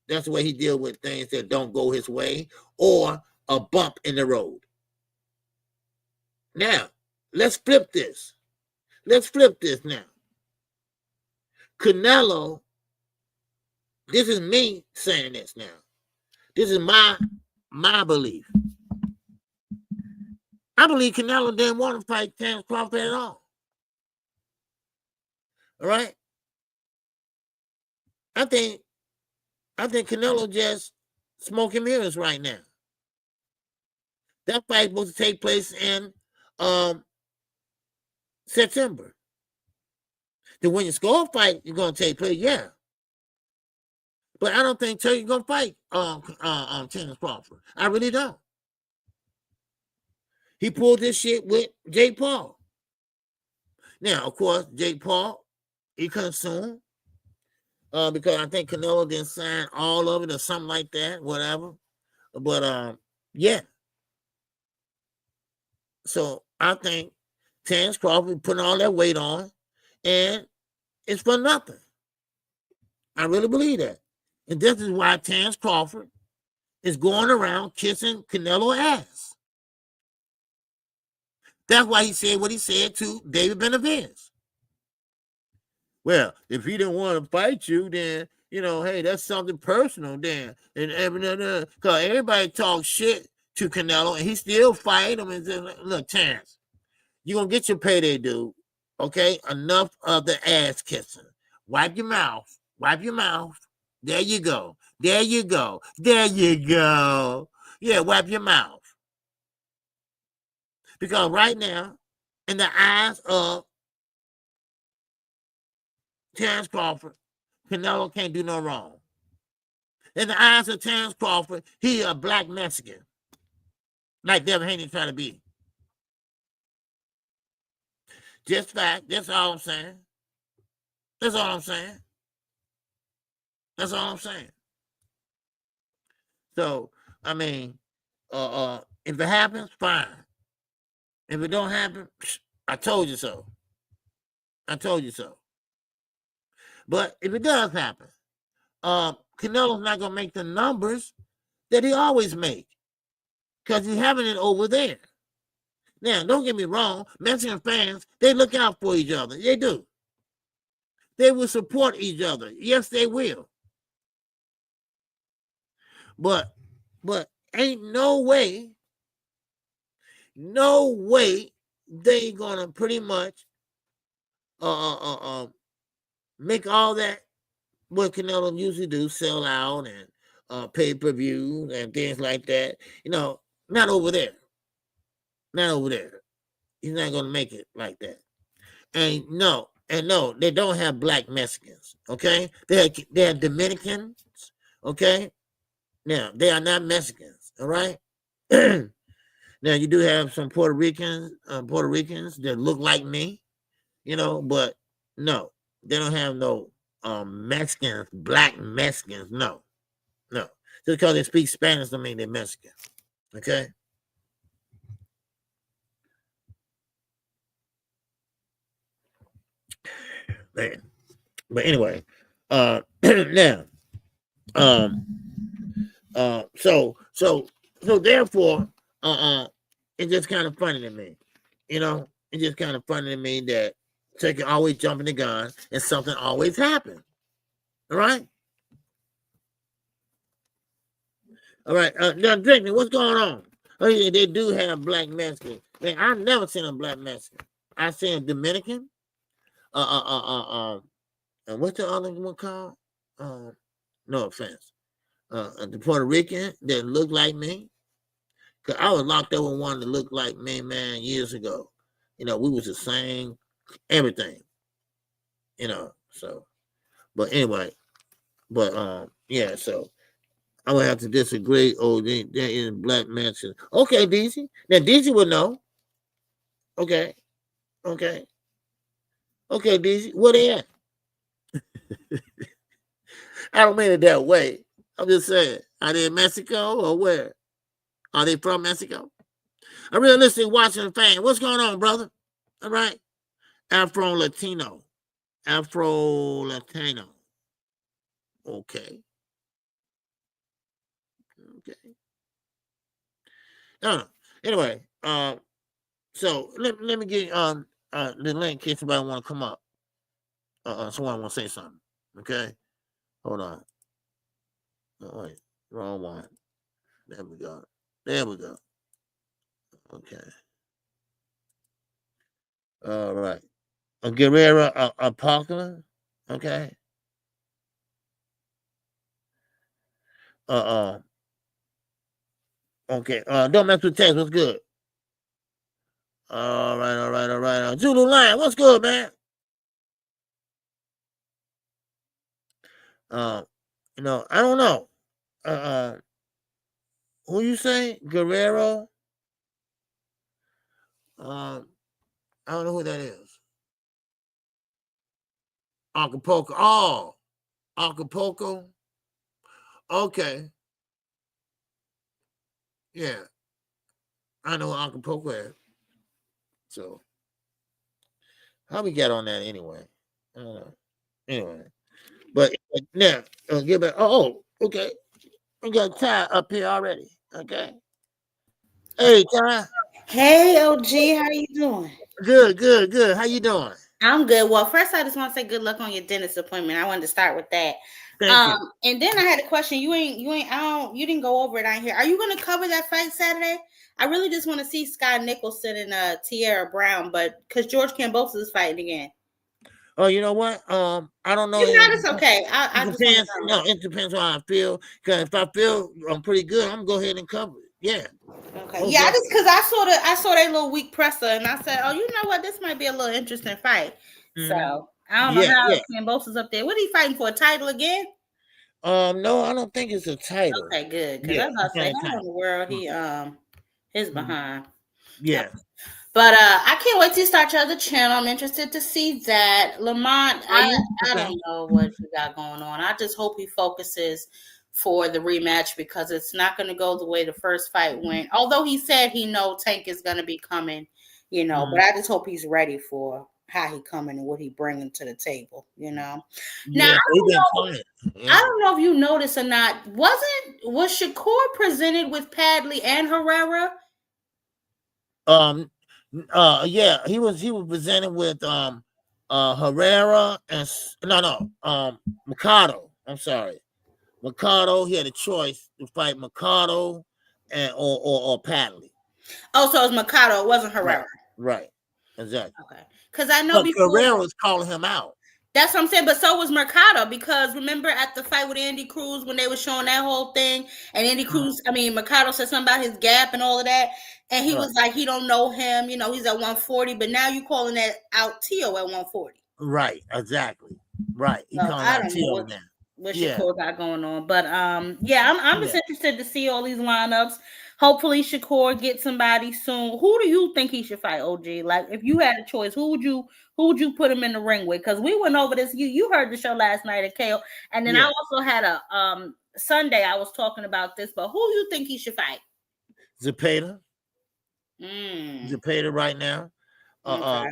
That's the way he deal with things that don't go his way or a bump in the road. Now, let's flip this. Let's flip this now. Canelo, this is me saying this now. This is my belief. I believe Canelo didn't want to fight Terence Crawford at all. All right? I think Canelo just smoking mirrors right now. That fight is supposed to take place in September. The Win Your Score fight is going to take place, yeah. But I don't think Turkey's going to fight Terence Crawford. I really don't. He pulled this shit with Jake Paul. Now, of course, Jake Paul, he couldn't sue him because I think Canelo didn't sign all of it or something like that, whatever. But, yeah. So I think Terence Crawford putting all that weight on, and it's for nothing. I really believe that. And this is why Terence Crawford is going around kissing Canelo ass. That's why he said what he said to David Benavidez. Well, if he didn't want to fight you, then, hey, that's something personal then. And because everybody talks shit to Canelo, and he still fight him and says, look, Terence, you're going to get your payday, dude. Okay? Enough of the ass kissing. Wipe your mouth. Wipe your mouth. There you go. There you go. There you go. Yeah, wipe your mouth. Because right now, in the eyes of Terence Crawford, Canelo can't do no wrong. In the eyes of Terence Crawford, he a black Mexican. Like Devin Haney trying to be. Just fact. That's all I'm saying. That's all I'm saying. That's all I'm saying. So, I mean, If it happens, fine. If it don't happen, I told you so. I told you so. But if it does happen, Canelo's not gonna make the numbers that he always make because he's having it over there. Now, don't get me wrong, Mexican fans, they look out for each other. They do. They will support each other. Yes, they will. But ain't no way they gonna pretty much make all that what Canelo usually do, sell out and pay-per-view and things like that. You know, not over there. Not over there. He's not gonna make it like that. And no, they don't have black Mexicans. Okay, they are Dominicans. Okay, now they are not Mexicans. All right. Now you do have some Puerto Ricans that look like me, you know, but no, they don't have no Mexicans, black Mexicans. No. Just because they speak Spanish don't mean they're Mexican. Okay. Man. But anyway, now, so therefore, it's just kind of funny to me, you know. It's just kind of funny to me that they can always jump in the gun and something always happens. All right. Now, Drake, what's going on? Oh yeah, they do have black Mexicans. Man, I've never seen a black Mexican. I seen a Dominican. What's the other one called? No offense. The Puerto Rican that looked like me. Cause I was locked up with one that looked like me, man, years ago. You know, we was the same, everything. You know, so. But anyway, yeah. So I would have to disagree. Oh, there is black Mexican. Okay, DC. Now DC would know. Okay, DC. Where they at? I don't mean it that way. I'm just saying, are they in Mexico or where? Are they from Mexico? A realistic Washington fan. What's going on, brother? All right. Afro Latino. Okay. No. Anyway, so let me get the link in case somebody want to come up. Someone want to say something. Okay. Hold on. Oh, wait, wrong one. There we go. Okay. All right. Guerrero Apocalypse. Okay. Okay. Don't mess with text. What's good? All right. Zulu Lion, what's good, man? You know, I don't know. Who you say? Guerrero? I don't know who that is. Acapulco. Oh, Acapulco. Okay. Yeah. I know Acapulco is. So how we get on that anyway? I don't know. Anyway. But now get back. Oh, okay. We got Ty up here already. Okay. Hey, Ty. Hey, OG, how you doing? Good. How you doing? I'm good. Well, first, I just want to say good luck on your dentist appointment. I wanted to start with that. Thank you. And then I had a question. You didn't go over it on here. Are you going to cover that fight Saturday? I really just want to see Sky Nicholson and Tierra Brown, but because George Kambosos is fighting again. Oh, you know what? I don't know. It's okay. It depends on how I feel. Because if I feel I'm pretty good, I'm gonna go ahead and cover it. Yeah. Okay. Yeah, just because I saw that little weak presser, and I said, oh, you know what? This might be a little interesting fight. Mm-hmm. So I don't know how Kambosos up there. What are you fighting for? A title again? No, I don't think it's a title. Okay, good. Because I was about to say, how in the world he is behind. Yeah. But I can't wait to start your other channel. I'm interested to see that. Lamont, I don't know what you got going on. I just hope he focuses for the rematch because it's not going to go the way the first fight went. Although he said he know Tank is going to be coming, but I just hope he's ready for how he coming and what he bringing to the table, Now, Yeah, I don't know if you noticed or not. Was Shakur presented with Padley and Herrera? Yeah, he was presented with Herrera and Mercado. I'm sorry. Mercado, he had a choice to fight Mercado or Padley. Oh, so it was Mercado, it wasn't Herrera. Right. Exactly. Okay. Because I know before Herrera was calling him out. That's what I'm saying, but so was Mercado, because remember at the fight with Andy Cruz when they were showing that whole thing, and Mercado said something about his gap and all of that, and he was like, he don't know him, he's at 140, but now you calling that out Tio at 140. Right, exactly. Right. He calling I out don't Tio know now. what Shakur got going on, but I'm just interested to see all these lineups. Hopefully Shakur gets somebody soon. Who do you think he should fight, OG? Like, if you had a choice, who would you put him in the ring with? Because we went over this. You heard the show last night at KO, and then I also had a Sunday. I was talking about this, but who you think he should fight? Zepeda. Zepeda right now.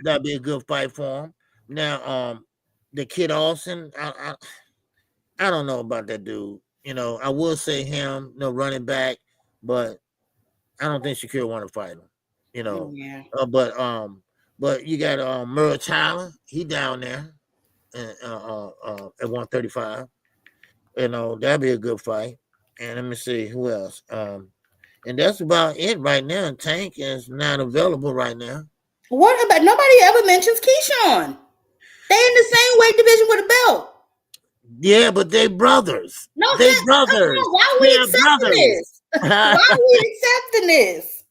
That'd be a good fight for him. Now, the kid Austin, I don't know about that dude. I will say him, running back, but I don't think Shakur want to fight him. But you got Murray Tyler, he down there at 135. That'd be a good fight. And let me see who else. And that's about it right now. Tank is not available right now. What about nobody ever mentions Keyshawn? They in the same weight division with a belt. Yeah, but they brothers. No, they brothers. Why are we accepting this? Why are we accepting this?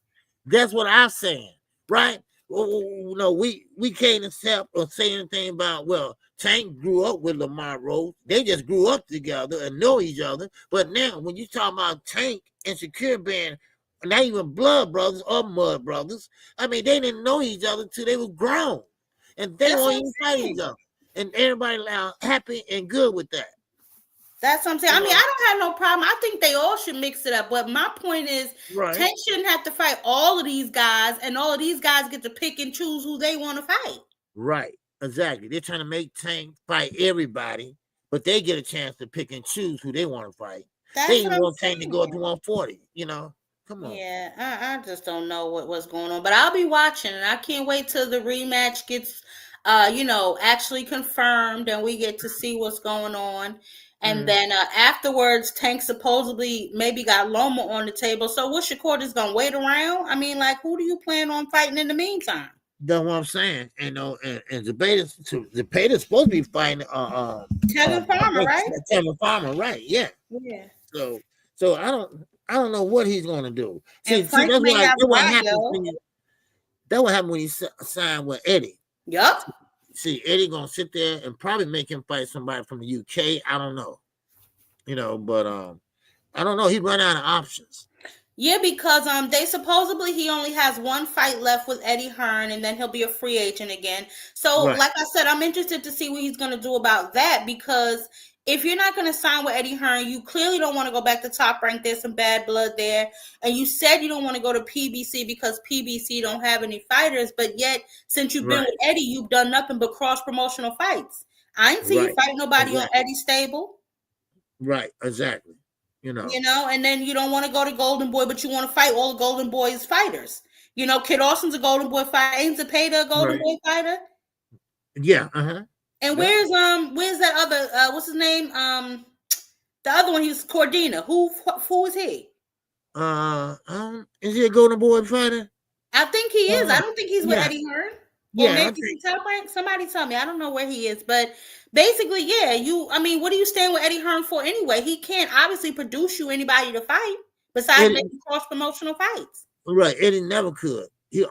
That's what I'm saying, right? No, we can't accept or say anything about, Tank grew up with Lamar Roach. They just grew up together and know each other. But now, when you talk about Tank and Shakur being not even blood brothers or mud brothers, I mean, they didn't know each other till they were grown. And they won't even fight each other. And everybody now happy and good with that. That's what I'm saying. I mean, I don't have no problem. I think they all should mix it up. But my point is, Tank shouldn't have to fight all of these guys, and all of these guys get to pick and choose who they want to fight. Right. Exactly. They're trying to make Tank fight everybody, but they get a chance to pick and choose who they want to fight. They even want Tank to go up to 140, Come on. Yeah, I just don't know what's going on. But I'll be watching, and I can't wait till the rematch gets actually confirmed and we get to see what's going on. And then afterwards, Tank supposedly maybe got Loma on the table. So what, Shakur is going to wait around? I mean, like, who do you plan on fighting in the meantime? That's what I'm saying. And Zepeda's supposed to be fighting Tevin Farmer, right? Tevin Farmer, right? Yeah. Yeah. So I don't know what he's going to do. See, that's what happened when he signed with Eddie. Yep. See, Eddie gonna sit there and probably make him fight somebody from the UK. I don't know, but I don't know. He run out of options. Yeah, because they supposedly he only has one fight left with Eddie Hearn, and then he'll be a free agent again. So, like I said, I'm interested to see what he's gonna do about that, because if you're not going to sign with Eddie Hearn, you clearly don't want to go back to Top Rank. There's some bad blood there. And you said you don't want to go to PBC because PBC don't have any fighters. But yet, since you've been with Eddie, you've done nothing but cross-promotional fights. I ain't see you fight nobody on Eddie's stable. Right, exactly. And then you don't want to go to Golden Boy, but you want to fight all the Golden Boy's fighters. Kid Austin's a Golden Boy fighter. Ain't Zepeda a Golden Boy fighter? Yeah, And where's that other what's his name? The other one, he's Cordina. Who is he? Is he a Golden Boy fighter? I think he is. I don't think he's with Eddie Hearn. Or maybe he's Top Rank. Somebody tell me. I don't know where he is. But basically, what are you staying with Eddie Hearn for anyway? He can't obviously produce you anybody to fight besides making cross-promotional fights. Right. Eddie never could. He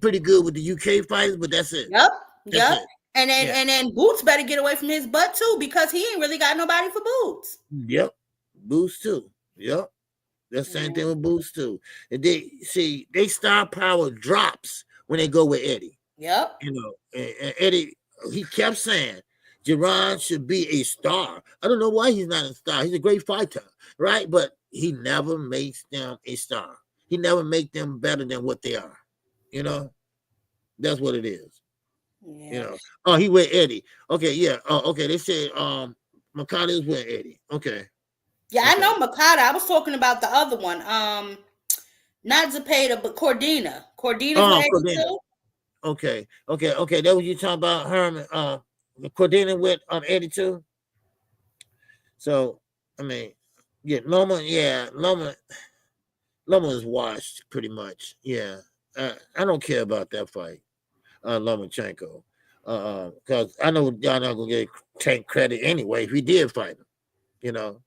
pretty good with the UK fighters, but that's it. Yep. It. And then Boots better get away from his butt too, because he ain't really got nobody for Boots. Yep, Boots too. Yep, that's the same thing with Boots too. And they star power drops when they go with Eddie. Yep. And Eddie, he kept saying, Gervonta should be a star. I don't know why he's not a star. He's a great fighter, right? But he never makes them a star. He never makes them better than what they are. You know, that's what it is. Yeah. You know. Oh, he with Eddie. Okay, yeah. Oh, okay. They said Makata is with Eddie. Okay. Yeah, okay. I know Makata. I was talking about the other one. Not Zepeda, but Cordina. Cordina's with Eddie too. Okay. That was you talking about Herman. Cordina with Eddie too. So I mean, yeah, Loma is washed pretty much. Yeah, I don't care about that fight, Lomachenko, because I know y'all not gonna take credit anyway if he did fight him, you know.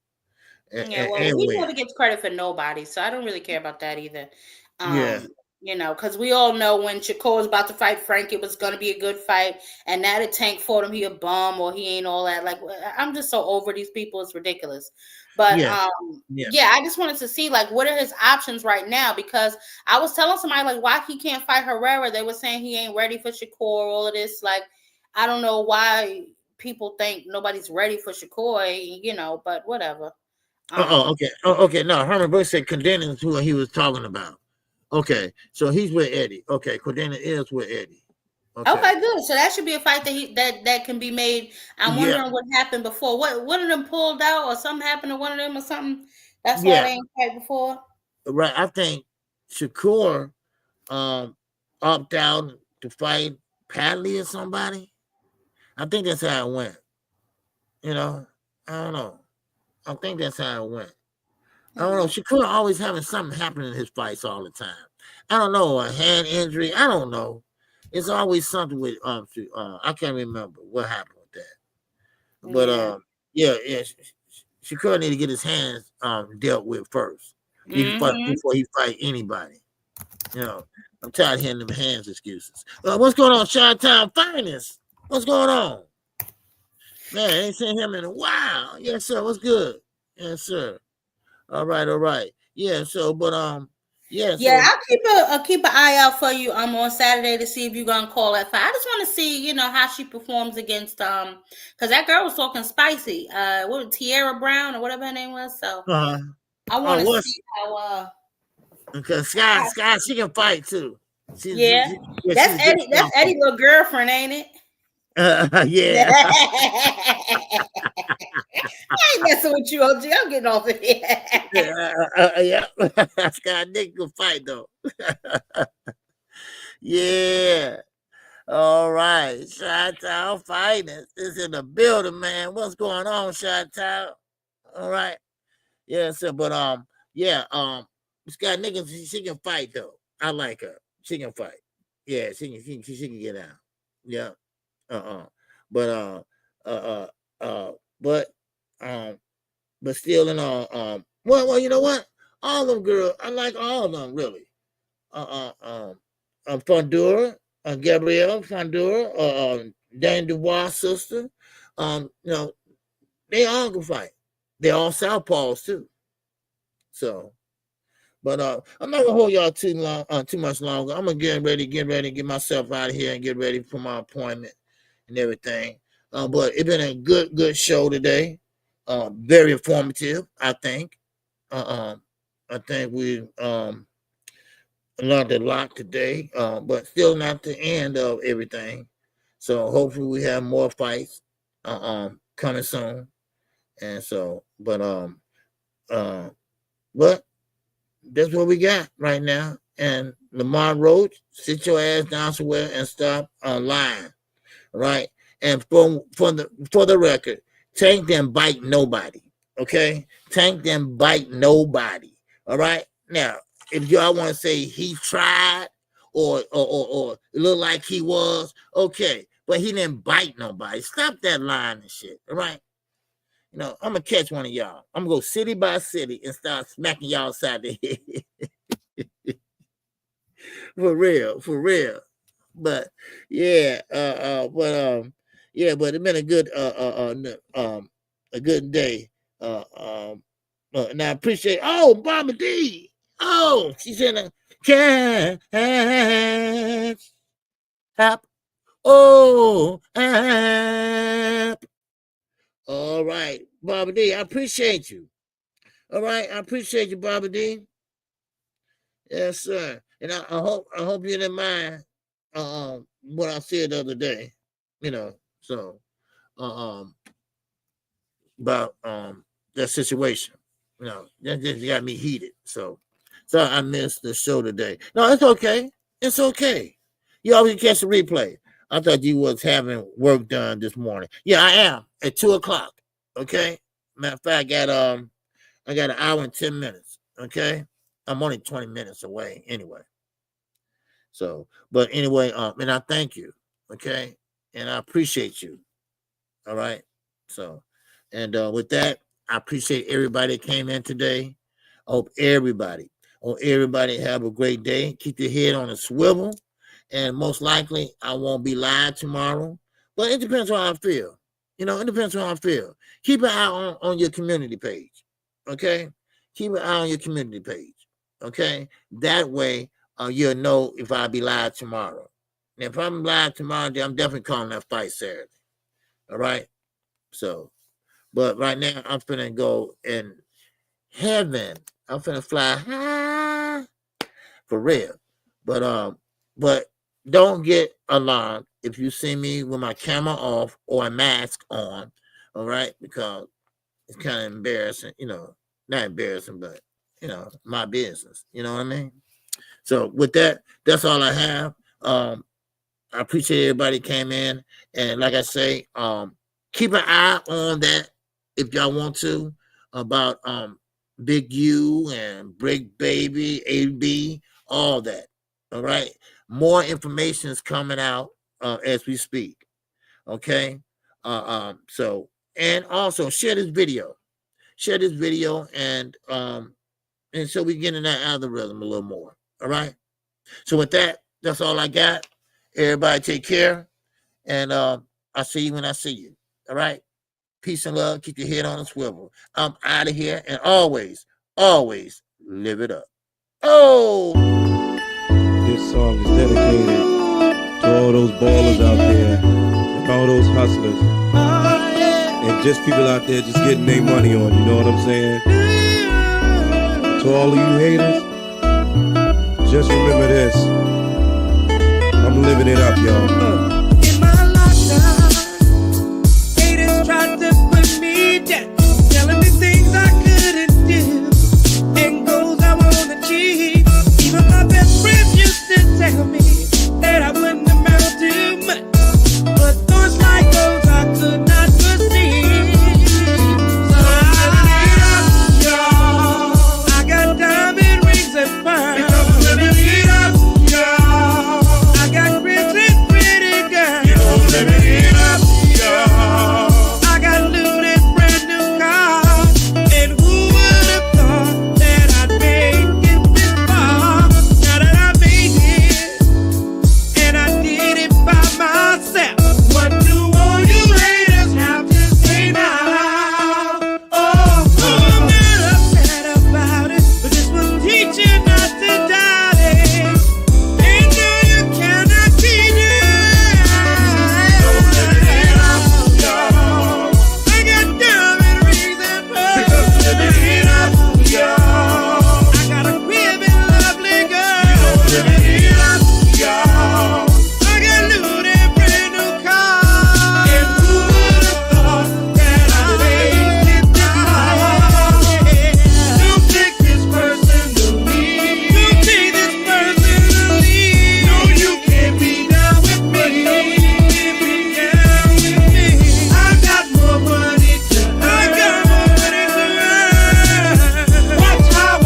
Yeah, well, he never gets credit for nobody, so I don't really care about that either. Yeah. You know, because we all know when Shakur was about to fight Frank, it was going to be a good fight. And now the Tank fought him, he a bum or he ain't all that. Like, I'm just so over these people. It's ridiculous. But, yeah, I just wanted to see, like, what are his options right now? Because I was telling somebody, like, why he can't fight Herrera. They were saying he ain't ready for Shakur, all of this. Like, I don't know why people think nobody's ready for Shakur, you know, but whatever. Okay. No, Herman Bush said Cordina is who he was talking about. Okay, so he's with Eddie. Okay, Cordina is with Eddie. Okay, good. So that should be a fight that can be made. I'm wondering what happened before. One of them pulled out, or something happened to one of them, or something. That's why they ain't fight before. Right. I think Shakur opted out to fight Padley or somebody. I think that's how it went. You know, I don't know. I think that's how it went. I don't know. Shakur always having something happen in his fights all the time. I don't know, a hand injury. I don't know. It's always something with I can't remember what happened with that. But Shakur need to get his hands dealt with first before he fight anybody. You know, I'm tired of hearing them hands excuses. What's going on, Chi-Town Finest? What's going on? Man, I ain't seen him in a while. Yes, sir. What's good? Yes, sir. All right. Yeah. So, but I'll keep an eye out for you on Saturday to see if you're gonna call that fight. I just want to see, you know, how she performs against because that girl was talking spicy. What Tierra Brown or whatever her name was. So I want to see how. Because Sky, she can fight too. That's Eddie's little girlfriend, ain't it? Yeah. I ain't messing with you, OG. I'm getting off of here. Sky Nick can fight though. Yeah. All right. Chi-Town Finest is in the building, man. What's going on, Chi-Town? All right. Yeah, so but Sky Nick, she can fight though. I like her. She can fight. Yeah, she can get out. Yeah. But still in all, well, you know what? All of them girls, I like all of them really. Fondura, Gabrielle Fondura, Dan Dubois' sister. You know, they all can fight. They're all southpaws too. So, but I'm not gonna hold y'all too much longer. I'm gonna get ready, get myself out of here and get ready for my appointment and everything. But it's been a good show today. Very informative, I think. I think we learned a lot today, but still not the end of everything. So hopefully we have more fights coming soon. And so, but that's what we got right now. And Lamar Roach, sit your ass down somewhere and stop lying, right? And for the record, Tank didn't bite nobody, okay? Tank didn't bite nobody, all right? Now, if y'all want to say he tried or it looked like he was, okay, but he didn't bite nobody. Stop that lying and shit, all right? You know, I'm going to catch one of y'all. I'm going to go city by city and start smacking y'all side the head. For real. But, yeah, but it's been a good day. And I appreciate, Mama D. She's in a catch. Hop Oh, app. All right, Bobby D, I appreciate you. All right, I appreciate you, Bobby D. Yes, sir. And I hope you didn't mind what I said the other day. You know, so about that situation. You know, that just got me heated. So I missed the show today. No, it's okay. It's okay. You always catch the replay. I thought you was having work done this morning. Yeah, I am at 2:00. Okay. Matter of fact, I got an hour and 10 minutes. Okay. I'm only 20 minutes away anyway. So, but anyway, and I thank you. Okay. And I appreciate you. All right. So, and with that, I appreciate everybody that came in today. I hope everybody have a great day. Keep your head on a swivel. And most likely, I won't be live tomorrow. But it depends on how I feel. You know, it depends on how I feel. Keep an eye on your community page. Okay? Keep an eye on your community page. Okay? That way, you'll know if I'll be live tomorrow. And if I'm live tomorrow, then I'm definitely calling that fight Saturday. All right? So, but right now, I'm finna go in heaven. I'm finna fly high for real. But don't get alarmed if you see me with my camera off or a mask on, all right? Because it's kind of embarrassing, you know, not embarrassing, but, you know, my business, you know what I mean? So with that, that's all I have. I appreciate everybody came in. And like I say, keep an eye on that if y'all want to, about Big U and Big Baby, AB, all that, all right? More information is coming out as we speak. Okay. So, and also share this video, and so we get in that algorithm a little more. All right. So with that, that's all I got. Everybody take care. And I'll see you when I see you. All right. Peace and love. Keep your head on a swivel. I'm out of here, and always live it up. Oh. This song is dedicated to all those ballers out there and all those hustlers and just people out there just getting their money on, you know what I'm saying? To all of you haters, just remember this. I'm living it up, y'all.